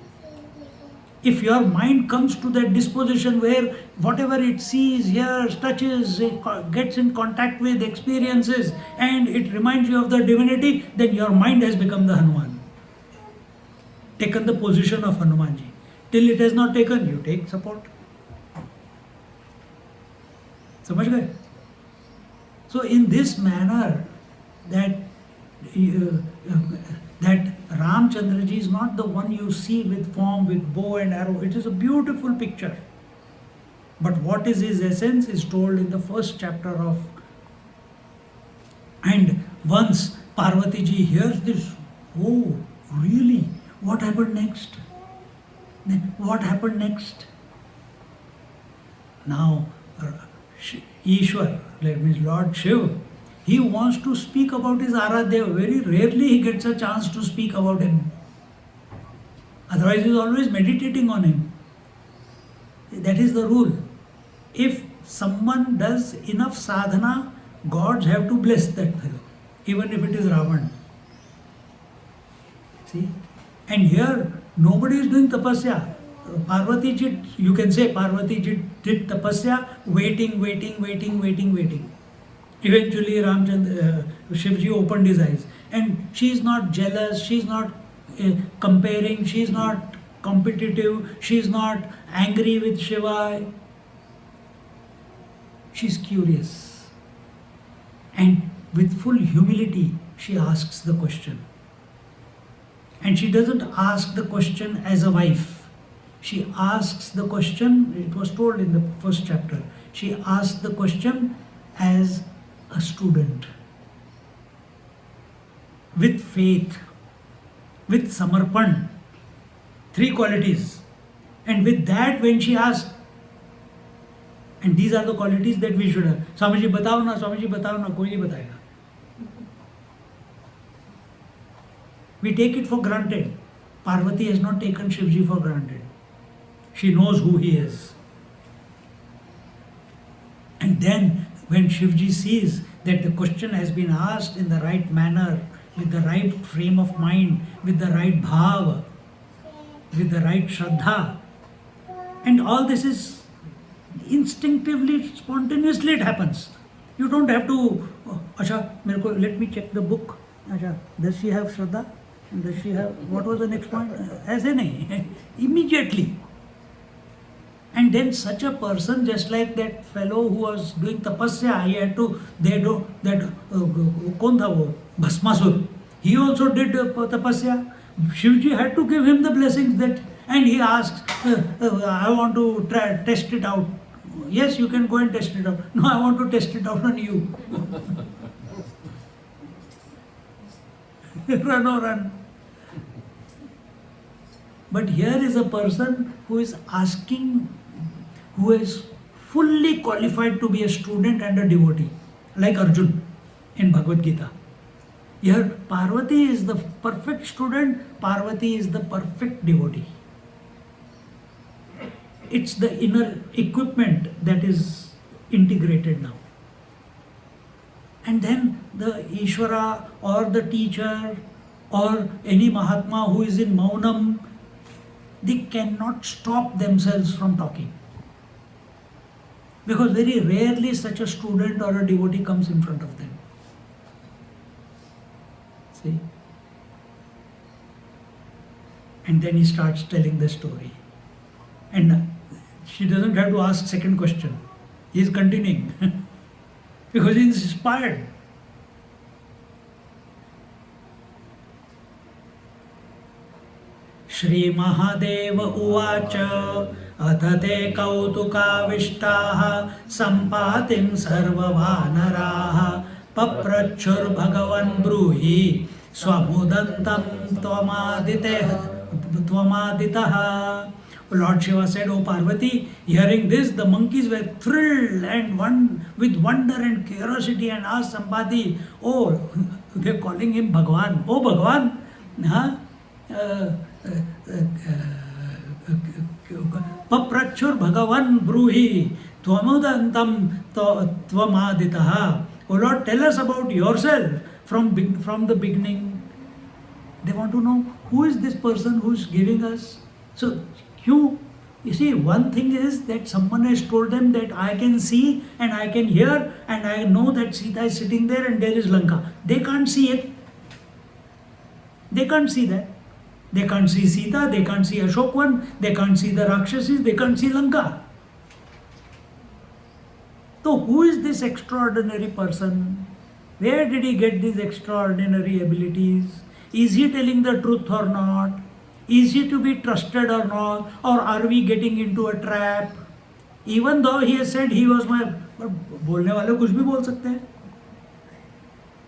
If your mind comes to that disposition where whatever it sees, hears, touches, gets in contact with, experiences, and it reminds you of the divinity, then your mind has become the Hanuman. Taken the position of Hanumanji. Till it has not taken, you take support. समझ गए? So in this manner, that Ramchandra ji is not the one you see with form, with bow and arrow. It is a beautiful picture. But what is his essence is told in the first chapter of. And once Parvati ji hears this, oh, really? What happened next? What happened next? Now, Ishwar, that means Lord Shiva, he wants to speak about his Aradhya. Very rarely he gets a chance to speak about him. Otherwise he is always meditating on him. That is the rule. If someone does enough sadhana, gods have to bless that fellow, even if it is Ravan. See? And here, nobody is doing tapasya. Parvati ji, you can say Parvati ji did tapasya, waiting. Eventually, Shivji opened his eyes. And she is not jealous, she is not comparing, she is not competitive, she is not angry with Shiva. She is curious. And with full humility, she asks the question. And she doesn't ask the question as a wife. She asks the question, it was told in the first chapter, she asked the question as a student. With faith, with samarpan, 3 qualities. And with that, when she asked, and these are the qualities that we should have. Swamiji batao na, koi nahi batayega. We take it for granted. Parvati has not taken Shivji for granted. She knows who he is. And then when Shivji sees that the question has been asked in the right manner, with the right frame of mind, with the right bhava, with the right shraddha, and all this is instinctively, spontaneously it happens. You don't have to, let me check the book. Does she have shraddha? Does she have, what was the next point? Aise nahi, immediately. And then such a person, just like that fellow who was doing tapasya, he had to, kaun tha wo? Bhasmasur. He also did tapasya. Shivji had to give him the blessings that, and he asks, I want to test it out. Yes, you can go and test it out. No, I want to test it out on you. Run. But here is a person who is asking, who is fully qualified to be a student and a devotee, like Arjun in Bhagavad Gita. Here, Parvati is the perfect student, Parvati is the perfect devotee. It's the inner equipment that is integrated now. And then the Ishvara or the teacher or any Mahatma who is in Maunam, they cannot stop themselves from talking. Because very rarely such a student or a devotee comes in front of them. See? And then he starts telling the story. And she doesn't have to ask second question. He is continuing. Because he is inspired. Shri Mahadeva Uvacha Atate Kautukavishtah Sampatim Sarvavanaraha Paprachur Bhagavan Bruhi Swamudantam Tvamaditaha. Lord Shiva said, O Parvati, hearing this, the monkeys were thrilled and with wonder and curiosity and asked Sampati, oh, they're calling him Bhagavan. Oh Bhagavan, Paprachur Bhagavan Bruhi Tvamudantam Tvamaditaha. Oh Lord, tell us about yourself. from the beginning. They want to know who is this person who is giving us. So you see, one thing is that someone has told them that I can see and I can hear and I know that Sita is sitting there and there is Lanka. They can't see it. They can't see that. They can't see Sita, they can't see Ashokwan, they can't see the Rakshasis, they can't see Lanka. So who is this extraordinary person? Where did he get these extraordinary abilities? Is he telling the truth or not? Is he to be trusted or not? Or are we getting into a trap? Even though he has said he was my... But बोलने वाले कुछ भी बोल सकते हैं.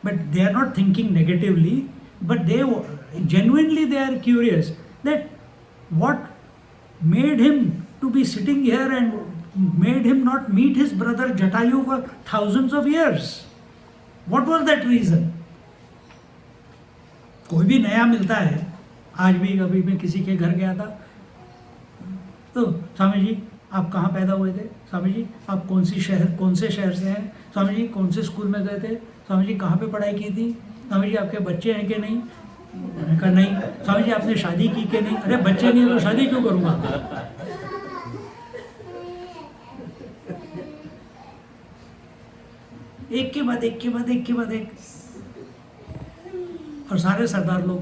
But they are not thinking negatively. But they genuinely they are curious that what made him to be sitting here and made him not meet his brother Jatayu for thousands of years. What was that reason? कोई भी नया मिलता है. आज भी कभी मैं किसी के घर गया था तो स्वामी जी आप कहाँ पैदा हुए थे? स्वामी जी आप कौन से शहर से हैं? स्वामी जी कौन से स्कूल में गए थे? स्वामी जी कहाँ पे पढ़ाई की थी? स्वामी जी आपके बच्चे हैं कि नहीं? मैंने कहा नहीं. स्वामी जी आपने शादी की कि नहीं? अरे बच्चे नहीं है तो शादी क्यों करूँगा? एक के बाद एक और सारे सरदार लोग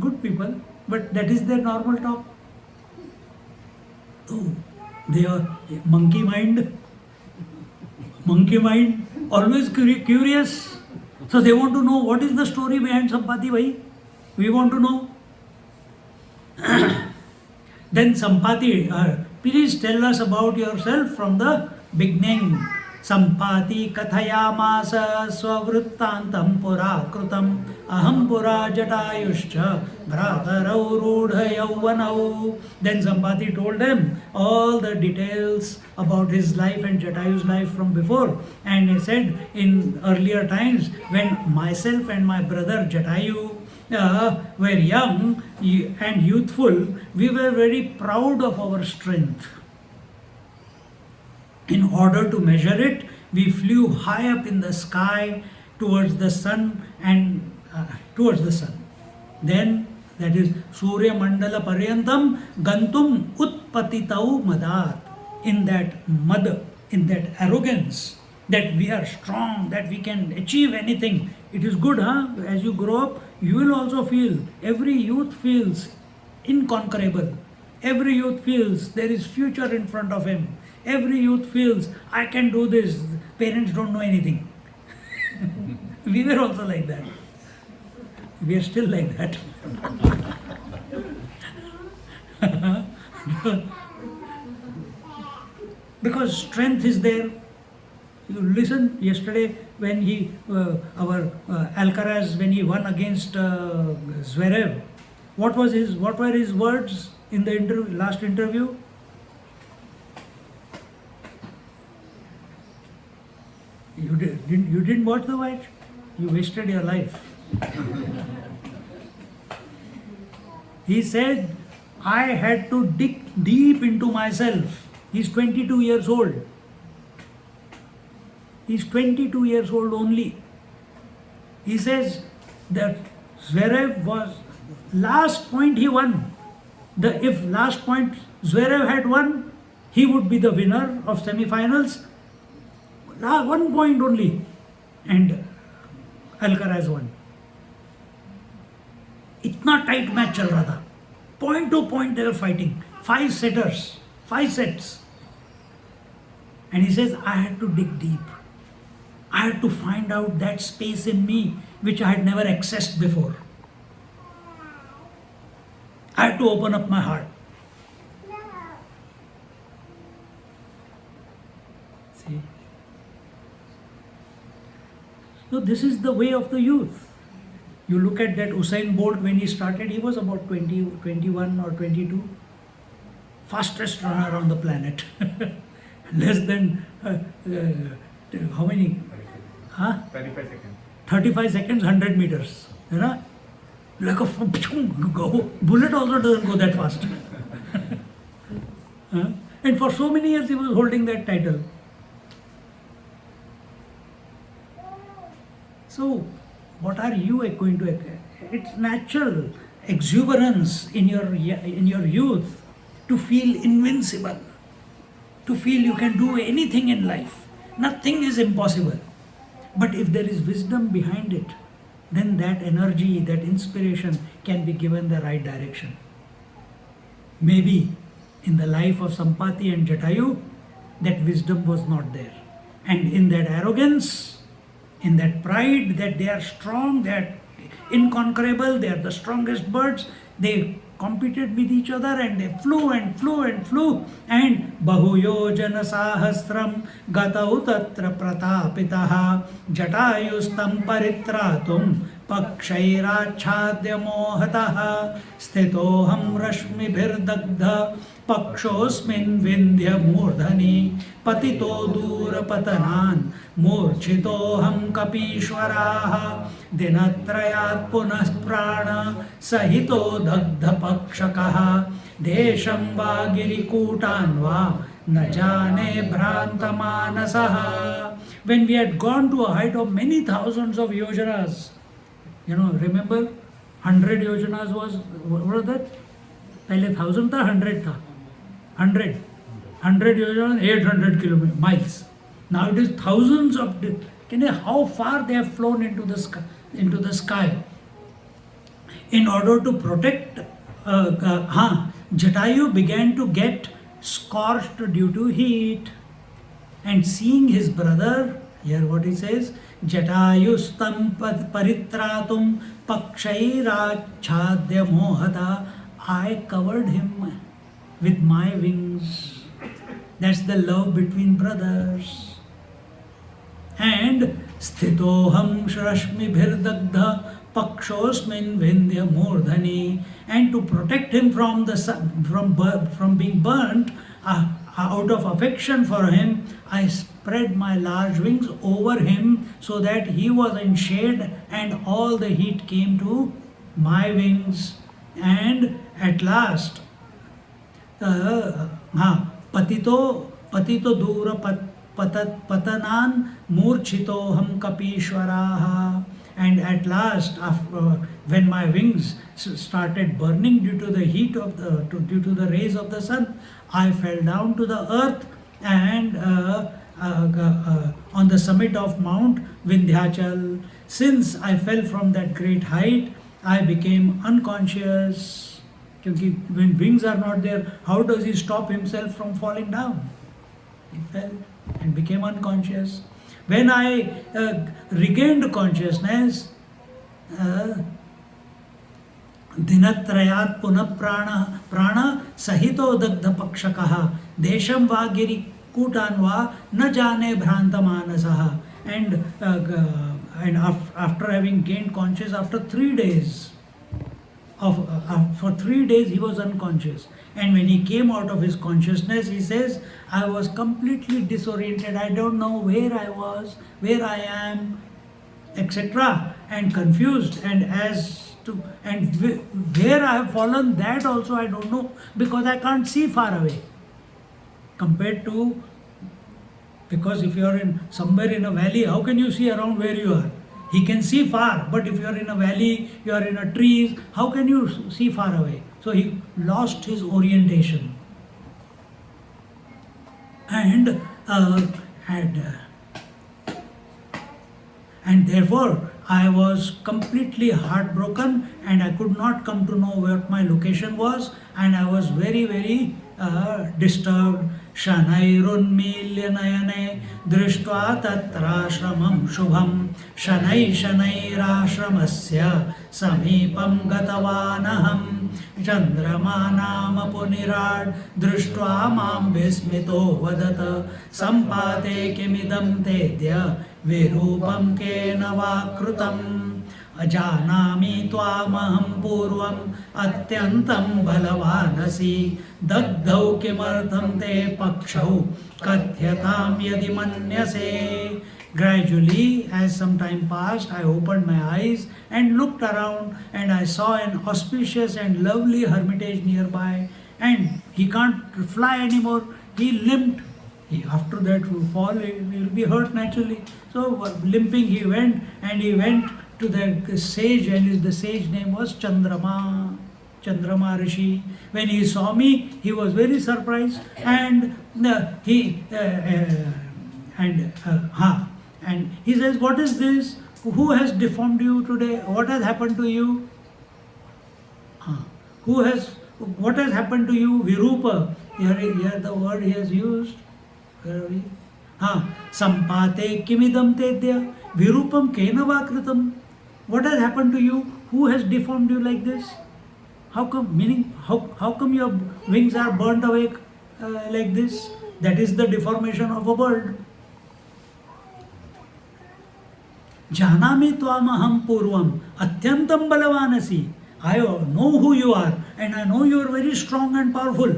good people, but that is their normal talk. Oh, they are monkey mind, always curious. So they want to know what is the story behind Sampati bhai. We want to know. Then Sampati, please tell us about yourself from the beginning. Sampati kathayamasa swavrittantam pura krutam aham pura jatayuscha bhratarau rudha yauvanau. Then Sampati told them all the details about his life and Jatayu's life from before. And he said in earlier times when myself and my brother Jatayu were young and youthful, we were very proud of our strength. In order to measure it, we flew high up in the sky towards the sun and Then that is Surya Mandala Paryantam Gantum Utpatitau Madat. In that mud, in that arrogance, that we are strong, that we can achieve anything. It is good, huh? As you grow up, you will also feel, every youth feels inconquerable. Every youth feels there is future in front of him. Every youth feels, I can do this. Parents don't know anything. We were also like that. We are still like that. Because strength is there. You listen yesterday when our Alcaraz, when he won against Zverev. What were his words in the last interview? You didn't watch the match? You wasted your life. He said, I had to dig deep into myself. He's 22 years old. He's 22 years old only. He says that Zverev was last point he won. If last point Zverev had won, he would be the winner of semi-finals. 1 point only, and Alcaraz won. इतना tight match चल रहा था. Point to point they were fighting. 5 setters, 5 sets. And he says, I had to dig deep. I had to find out that space in me which I had never accessed before. I had to open up my heart. See? So this is the way of the youth. You look at that Usain Bolt when he started, he was about 21 or 22. Fastest runner on the planet. Less than, how many? 35 seconds. 35 seconds, 100 meters. You know? Like a bullet also doesn't go that fast. And for so many years he was holding that title. So, what are you going to? It's natural exuberance in your youth to feel invincible, to feel you can do anything in life. Nothing is impossible. But if there is wisdom behind it, then that energy, that inspiration can be given the right direction. Maybe in the life of Sampati and Jatayu, that wisdom was not there. And in that arrogance, in that pride that they are strong, they are inconquerable, they are the strongest birds, they competed with each other and they flew and flew and flew. And bahuyojana sahasram gatau tatra pratapitaha jatayustam paritratum pakshairachadya mohataha sthitoham rashmibhirdagdha pakshosmin vindhya murdhani patito dura patanan मूर्छितोऽहं कपीश्वराः दिनत्रयात् पुनः प्राण सहितो दग्धपक्षकः देशं वा गिरिकूटान् वा न जाने भ्रान्तमानसः. When we had gone to a height of many thousands of yojanas, remember 100 yojanas was, what was that? पहले 1000 था, 100 था. 100 yojanas, 800 miles. Now it is thousands of. Can you how far they have flown into the sky, in order to protect. Jatayu began to get scorched due to heat, and seeing his brother, here what he says, Jatayustam paritratum pakshairachadya mohata, I covered him with my wings. That's the love between brothers. And sthitoham shrashmibhirdagdha pakshosmin vindhya murdhani, and to protect him from the from being burnt, out of affection for him, I spread my large wings over him so that he was in shade and all the heat came to my wings. And at last, patito dura patanan murchitoham kapishwaraha. And at last, when my wings started burning due to the heat of due to the rays of the sun, I fell down to the earth, and on the summit of Mount Vindhyachal. Since I fell from that great height, I became unconscious. Because when wings are not there, how does he stop himself from falling down? He fell and became unconscious. When I regained consciousness, dinatrayat punah prana sahito dagdha pakshakaha desham va giri kutan va na jane bhranta manasaha. And after having gained consciousness, after 3 days, for 3 days he was unconscious. And when he came out of his consciousness, he says, I was completely disoriented. I don't know where I was, where I am, etc. and confused. And where I have fallen, that also I don't know, because I can't see far away. Compared to, because if you are somewhere in a valley, how can you see around where you are? He can see far, but if you are in a valley, you are in a trees, how can you see far away? So he lost his orientation. And therefore I was completely heartbroken, and I could not come to know what my location was, and I was very, very disturbed. Shanairunmilya nayane drishtva tatrashramam shubham shanairaashramasya samipam gatavanaham chandramanam punirad drishtva mam vismito vadata sampate kimidam tedya virupam kena vakrutam अजानामि त्वामहं पूर्वम् अत्यन्तं बलवानसि दग्धौ किमर्थं ते पक्षौ कथ्यतां यदि मन्यसे. Gradually, as some time passed, I opened my eyes and looked around, and I saw an auspicious and lovely hermitage nearby, and he can't fly anymore. He limped. After that fall, he will be hurt naturally. So limping he went, and he went to the sage, and the sage name was Chandrama Rishi. When he saw me, he was very surprised, and and he says, "What is this? Who has deformed you today? What has happened to you? What has happened to you?" Virupa. Here the word he has used. Where are we? Sampate kimidam tedya virupam kena va kritam. What has happened to you? Who has deformed you like this? How come? Meaning, how come your wings are burnt away like this? That is the deformation of a bird. Janami tvamaham purvam atyantam balavanasi. I know who you are, and I know you are very strong and powerful.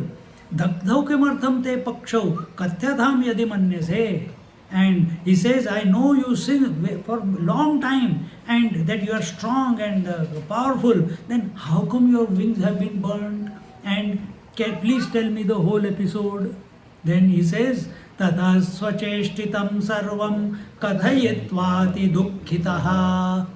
Dakdhau kimartham te pakshau katyatham yadi manyase. And he says, I know you sin for a long time, and that you are strong and powerful. Then how come your wings have been burned? And please tell me the whole episode. Then he says, Tata swacheshtitam sarvam kathayitvati dukkhitaha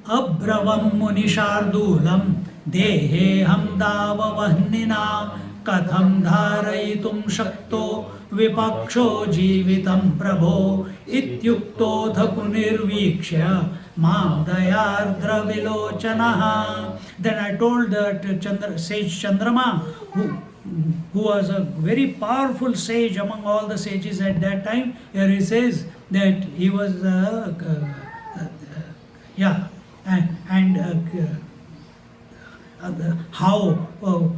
abravam munishardulam dehe hamdavavahnina katham dharayitum shakto vipaksho jivitam prabho ityuktotha punirvikshya mam dayardra vilochanaha. Then I told that sage Chandrama, who was a very powerful sage among all the sages at that time. Here he says that he was how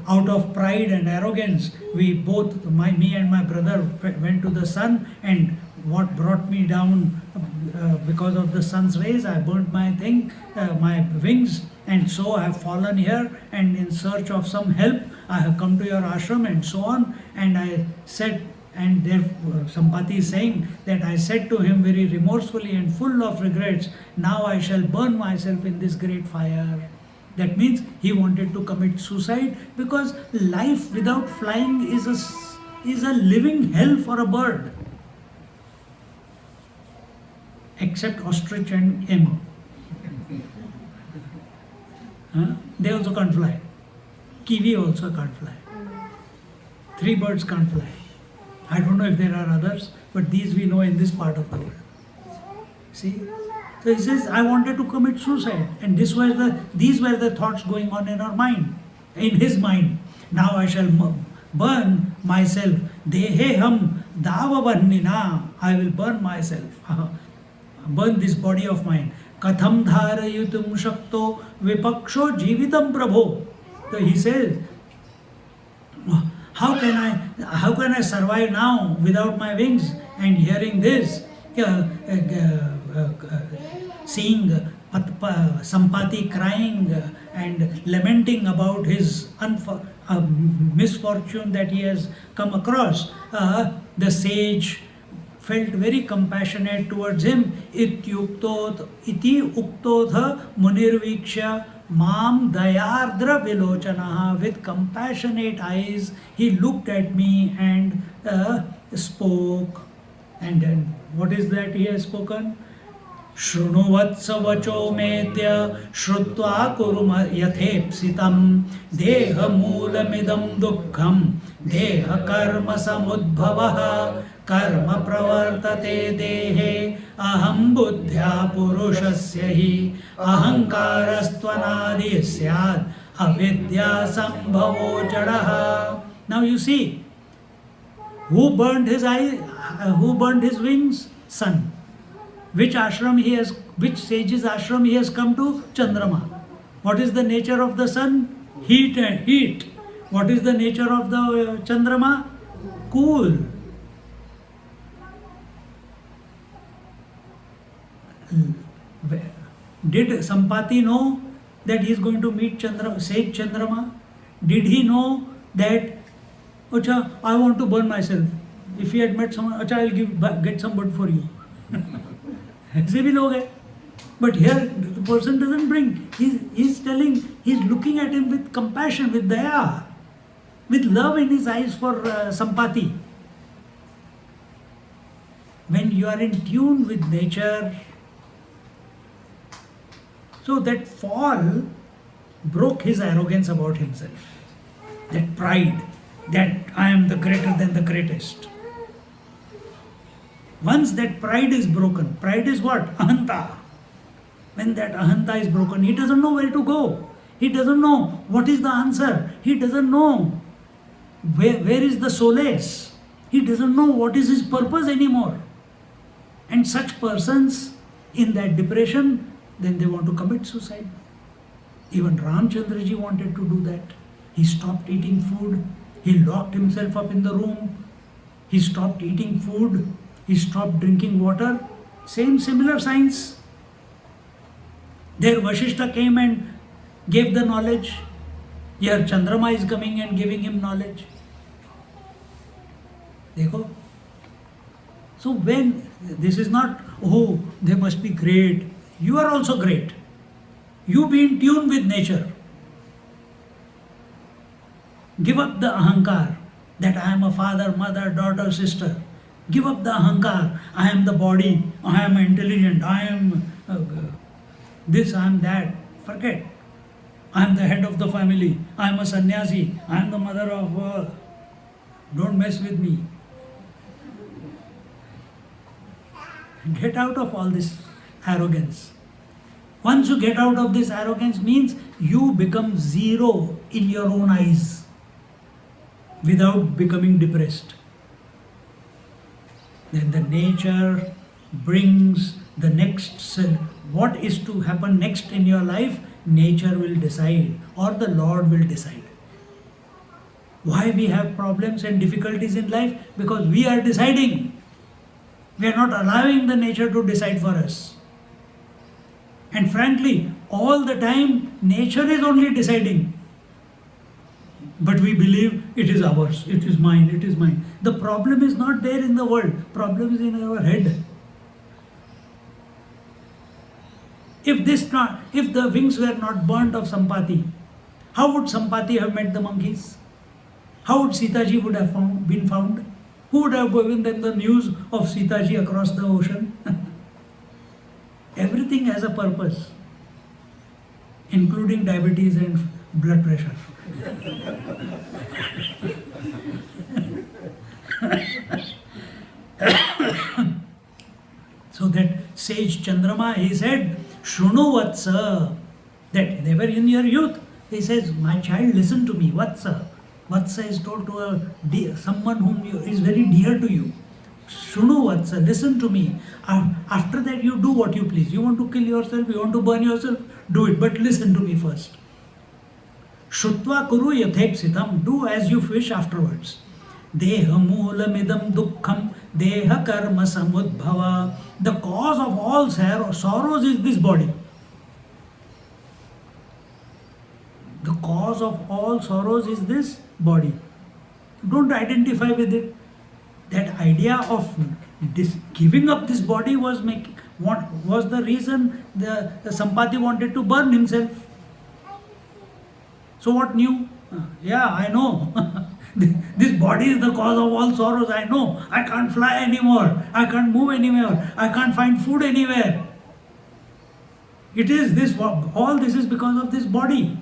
out of pride and arrogance we both, me and my brother, went to the sun, and what brought me down because of the sun's rays, I burnt my my wings, and so I have fallen here, and in search of some help I have come to your ashram, and so on. And I said, and there Sampati is saying that I said to him very remorsefully and full of regrets, now I shall burn myself in this great fire. That means he wanted to commit suicide, because life without flying is a living hell for a bird. Except ostrich and M. They also can't fly. Kiwi also can't fly. 3 birds can't fly. I don't know if there are others, but these we know in this part of the world. See? So he says, I wanted to commit suicide, and these were the thoughts going on in our mind, in his mind. Now I shall burn myself. Deheham davavarnina. I will burn myself. Burn this body of mine. Katham dharayutum shakto vipaksho jivitam prabho. So he says, how can I survive now without my wings? And hearing this, seeing Sampati crying and lamenting about his misfortune that he has come across, the sage felt very compassionate towards him. Iti uktotha munirviksha mam dayardra vilochanaha. With compassionate eyes, he looked at me and spoke. And then, what is that he has spoken? Shrunuvatsa vacho medya shrutva kuruma yathepsitam deha moolamidam dukkham deha karma samudbhavaha karma pravartate dehe aham buddhya purushasya hi ahankarastvanadi syad avidya sambhavo jadaha. Now you see, who burned his wings? Sun. Which sage's ashram he has come to? Chandrama. What is the nature of the sun? Heat and heat. What is the nature of the Chandrama? Cool. Did Sampati know that he is going to meet sage Chandrama? Did he know that, Acha, I want to burn myself? If he had met someone, Acha, I will get some wood for you. ऐसे भी लोग हैं. But here the person doesn't bring. He's looking at him with compassion, with daya, with love in his eyes for Sampati. you are in tune with nature. So that fall broke his arrogance about himself. That pride, that I am the greater than the greatest. Once that pride is broken, pride is what? Ahanta. When that ahanta is broken, he doesn't know where to go. He doesn't know what is the answer. He doesn't know where is the solace. He doesn't know what is his purpose anymore. And such persons in that depression, then they want to commit suicide. Even Ramchandraji wanted to do that. He stopped eating food. He locked himself up in the room. He stopped eating food. He stopped drinking water. Similar signs. There Vashishta came and gave the knowledge. Here Chandrama is coming and giving him knowledge. Dekho. So when, this is not, oh, they must be great. You are also great. You be in tune with nature. Give up the ahankar that I am a father, mother, daughter, sister. Give up the ahankar. I am the body. I am intelligent. I am this, I am that. Forget. I am the head of the family. I am a sannyasi. I am the mother of. Don't mess with me. Get out of all this arrogance. Once you get out of this arrogance, means you become zero in your own eyes without becoming depressed. Then the nature brings the next self. What is to happen next in your life, nature will decide or the Lord will decide. Why we have problems and difficulties in life? Because we are deciding. We are not allowing the nature to decide for us. And frankly, all the time, nature is only deciding. But we believe it is ours, it is mine, it is mine. The problem is not there in the world, problem is in our head. If the wings were not burnt of Sampati, how would Sampati have met the monkeys? How would Sitaji would have been found? Who would have given them the news of Sitaji across the ocean? Everything has a purpose, including diabetes and blood pressure. So that sage Chandrama, he said, Shrunu Vatsa, that they were in your youth. He says, my child, listen to me, Vatsa. Vatsa is told to someone whom is very dear to you. Shrunu Vatsa, listen to me. After that you do what you please. You want to kill yourself, you want to burn yourself, do it, but listen to me first. Shrutva kuru yathepsitam, do as you wish afterwards. Deha moolamidam dukkham, deha karma samudbhava. The cause of all sorrows is this body. The cause of all sorrows is this body. Don't identify with it. That idea of giving up this body was the reason the Sampati wanted to burn himself. So what new? Yeah, I know. This body is the cause of all sorrows. I know. I can't fly anymore. I can't move anywhere. I can't find food anywhere. It is this. All this is because of this body.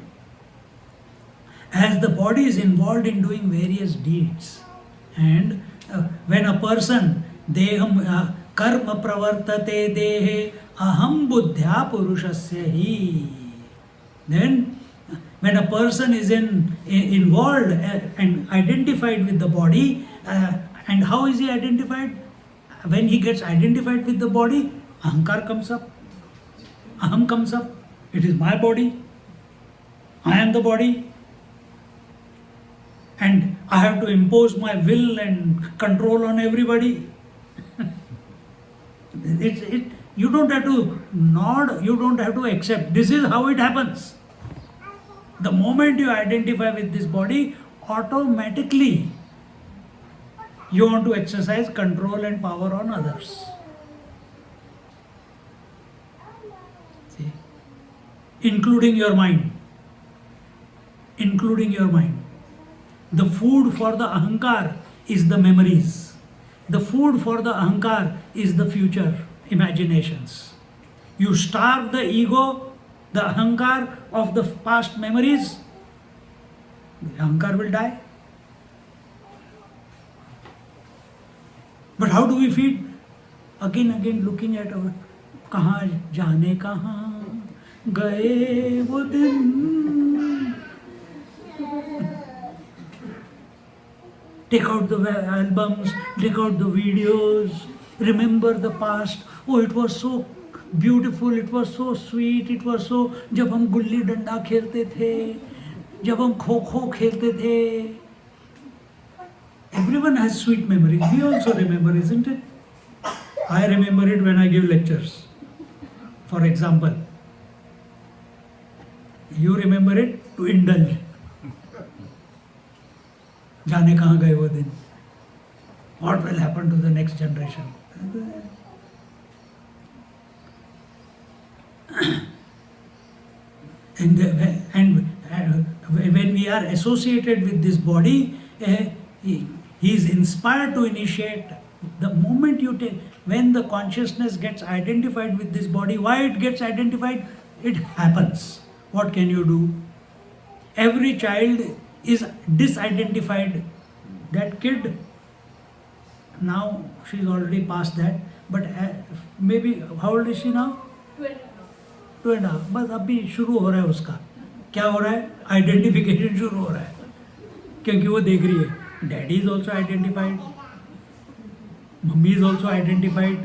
As the body is involved in doing various deeds, and when a person deham karma pravartate dehe aham buddhya purushasya hi, then when a person is involved and identified with the body, and how is he identified? When he gets identified with the body, ahankar comes up, aham comes up. It is my body, I am the body, and I have to impose my will and control on everybody. You don't have to nod, you don't have to accept. This is how it happens. The moment you identify with this body, automatically you want to exercise control and power on others. See? Including your mind. Including your mind. The food for the ahankar is the memories. The food for the ahankar is the future imaginations. You starve the ego, the ahankar of the past memories, the ahankar will die. But how do we feed? Again looking at our कहाँ जाने कहाँ गए वो दिन. Take out the albums, take out the videos, remember the past. Oh, it was so beautiful, it was so sweet, it was so. जब हम गुल्ली डंडा खेलते थे, जब हम खो खो खेलते थे. Everyone has sweet memories. We also remember, isn't it? I remember it when I give lectures. For example, you remember it to indulge. जाने कहाँ गए वो दिन? What will happen to the next generation? And when we are associated with this body, he is inspired to initiate. The moment you take, when the consciousness gets identified with this body, why it gets identified? It happens. What can you do? Every child is disidentified. That kid, now she's already past that, but maybe, how old is she now? 2.5. बस अभी शुरू हो रहा है उसका. क्या हो रहा है? आइडेंटिफिकेशन शुरू हो रहा है, क्योंकि वो देख रही है daddy is also identified, mummy is also identified.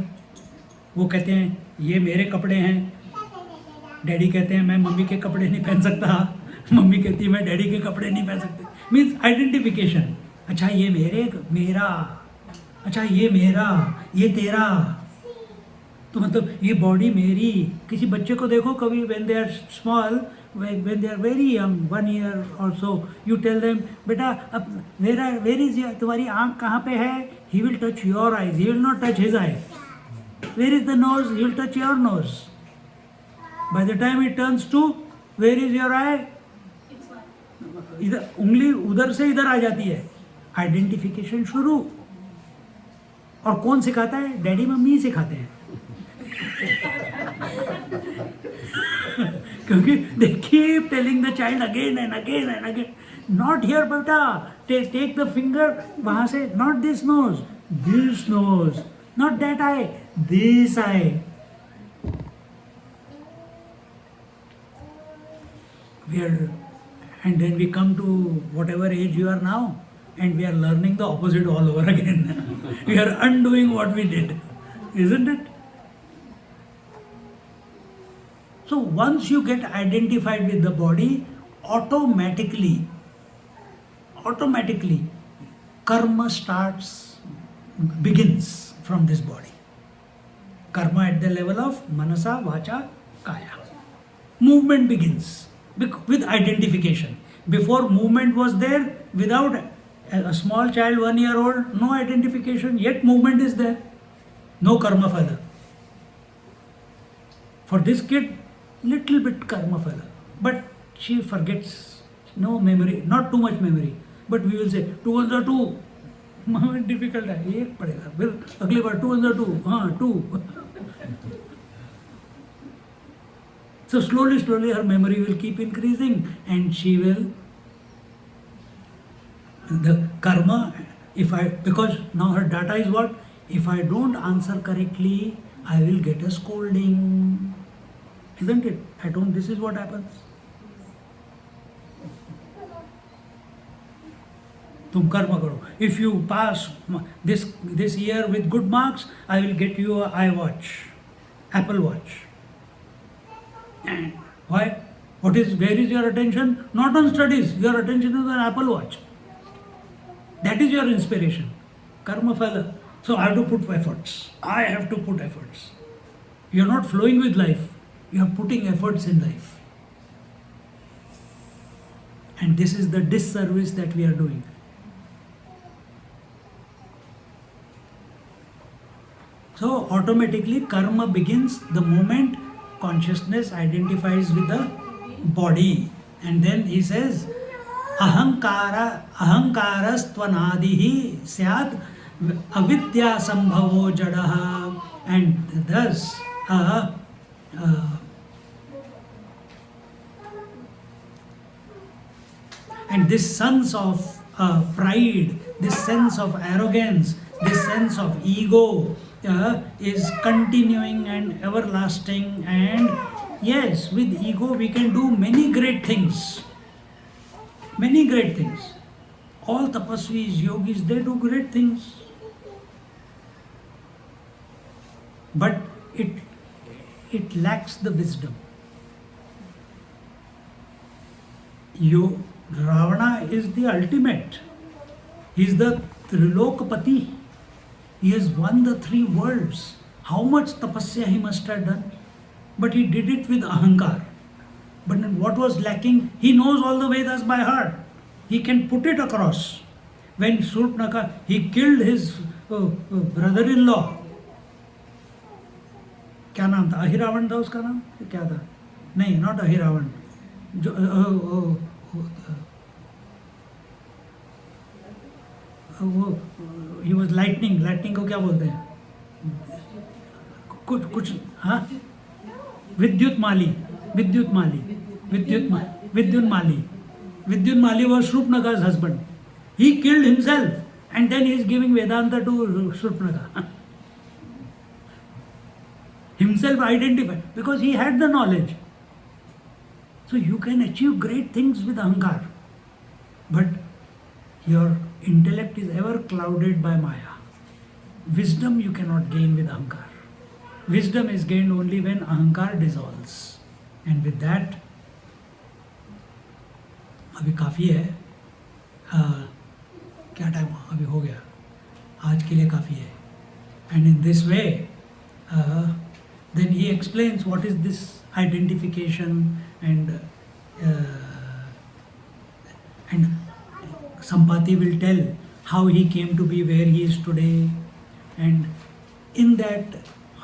वो कहते हैं ये मेरे कपड़े हैं, डैडी कहते हैं मैं मम्मी के कपड़े नहीं पहन सकता, मम्मी कहती है मैं डैडी के कपड़े नहीं पहन सकती. Means identification. अच्छा ये मेरा, अच्छा ये मेरा, ये तेरा. तो मतलब ये बॉडी मेरी. किसी बच्चे को देखो कभी, when they are small, when they are very young, 1 year or so, you tell them, बेटा अब where is your, तुम्हारी आँख कहाँ पे है? He will touch your eyes, he will not touch his eye. Where is the nose? He will touch your nose. By the time it turns 2, where is your eye? इधर उंगली उधर से इधर आ जाती है. आइडेंटिफिकेशन शुरू. और कौन सिखाता है? डैडी मम्मी सिखाते हैं. क्योंकि they keep telling the child again and again and again, not here beta, take the finger वहाँ से, not this nose, this nose, not that eye, this eye. And then we come to whatever age you are now, and we are learning the opposite all over again. We are undoing what we did, isn't it? So once you get identified with the body, automatically, karma begins from this body. Karma at the level of manasa, vacha, kaya. Movement begins with identification. Before, movement was there without a small child, 1 year old, no identification, yet movement is there. No karma phala. For this kid, little bit karma phala. But she forgets, no memory, not too much memory. But we will say, 2 1 2. Difficult है, एक पड़ेगा. फिर अगली बार 2 1 2, हाँ 2. So slowly her memory will keep increasing, and she will, the karma, because now her data is what? If I don't answer correctly, I will get a scolding. Isn't it? This is what happens. तुम कर्म करो. If you pass this year with good marks, I will get you an iWatch, Apple Watch. And why? Where is your attention? Not on studies. Your attention is on Apple Watch. That is your inspiration. Karma phala. So I have to put efforts. You are not flowing with life. You are putting efforts in life. And this is the disservice that we are doing. So automatically karma begins the moment consciousness identifies with the body. And then he says, ahankarastvanadihi syat avidya sambhavo jadaha, and thus and this sense of pride, this sense of arrogance, this sense of ego is continuing and everlasting. And yes, with ego we can do many great things. Many great things. All tapasvis, yogis, they do great things. But it lacks the wisdom. Ravana is the ultimate. He is the Trilokapati. He has won the three worlds. How much tapasya he must have done? But he did it with ahankar. But what was lacking? He knows all the Vedas by heart. He can put it across. When Surpanaka, he killed his brother-in-law. क्या नाम था? अहिरावण था उसका नाम? क्या था? नहीं, not Ahiravan. He was lightning. Lightning को क्या बोलते हैं? कुछ हाँ? विद्युत माली. Vidyut Mali was Shurpanaka's husband. He killed himself and then he is giving Vedanta to Shurpanaka. Himself identified because he had the knowledge. So you can achieve great things with ahankar. But your intellect is ever clouded by Maya. Wisdom you cannot gain with ahankar. Wisdom is gained only when ahankar dissolves. And with that, अभी काफ़ी है. क्या time अभी हो गया? आज के लिए काफ़ी है. And in this way, then he explains what is this identification and Sampati will tell how he came to be where he is today. And in that,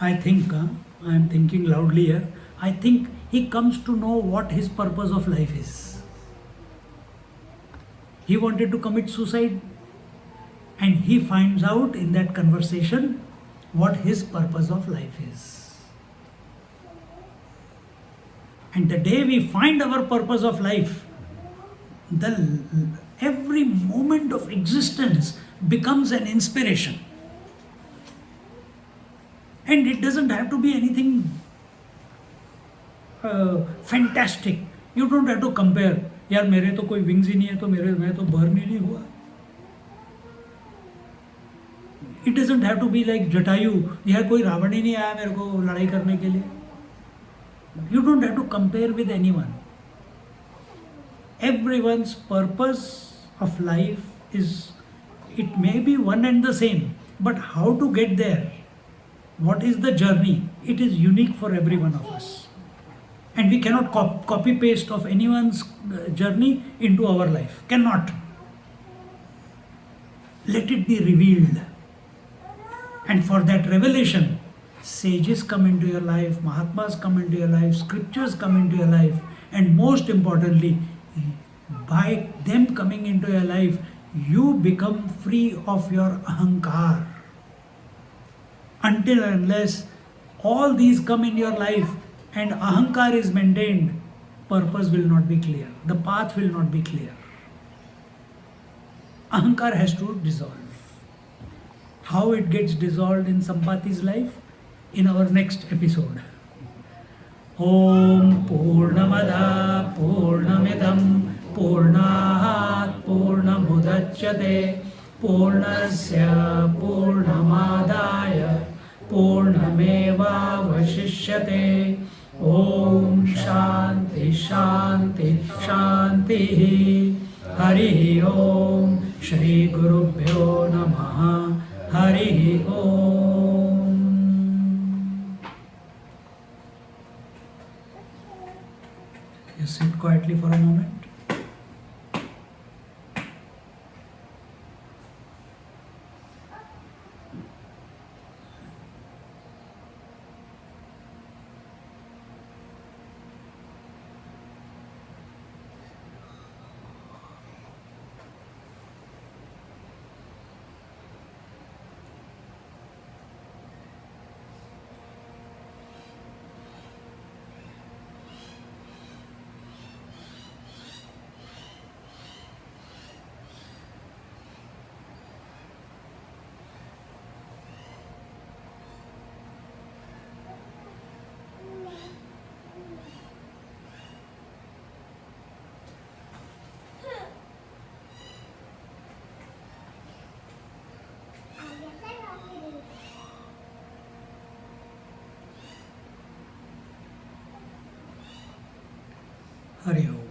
I think, I am thinking loudly here, I think he comes to know what his purpose of life is. He wanted to commit suicide and he finds out in that conversation what his purpose of life is. And the day we find our purpose of life, every moment of existence becomes an inspiration. And it doesn't have to be anything fantastic. You don't have to compare. यार मेरे तो कोई wings ही नहीं है तो मैं तो burn ही नहीं हुआ. It doesn't have to be like jatayu. यार कोई रावण ही नहीं आया मेरे को लड़ाई करने के लिए. You don't have to compare with anyone. Everyone's purpose of life is, it may be one and the same, but how to get there? What is the journey? It is unique for every one of us. And we cannot copy paste of anyone's journey into our life. Cannot. Let it be revealed. And for that revelation, sages come into your life, Mahatmas come into your life, scriptures come into your life, and most importantly, by them coming into your life, you become free of your ahankar. Until and unless all these come in your life and ahankar is maintained, purpose will not be clear. The path will not be clear. Ahankar has to dissolve. How it gets dissolved in Sampati's life? In our next episode. Om Purnamada Purnamidam Purnahat Purnamudachyate Purnasya Purnamadaya Purnameva Vashishyate. Om Shanti Shanti Shanti. Hari Om. Shri Gurubhyo Namaha. Hari Om. Just sit quietly for a moment. Hari Om.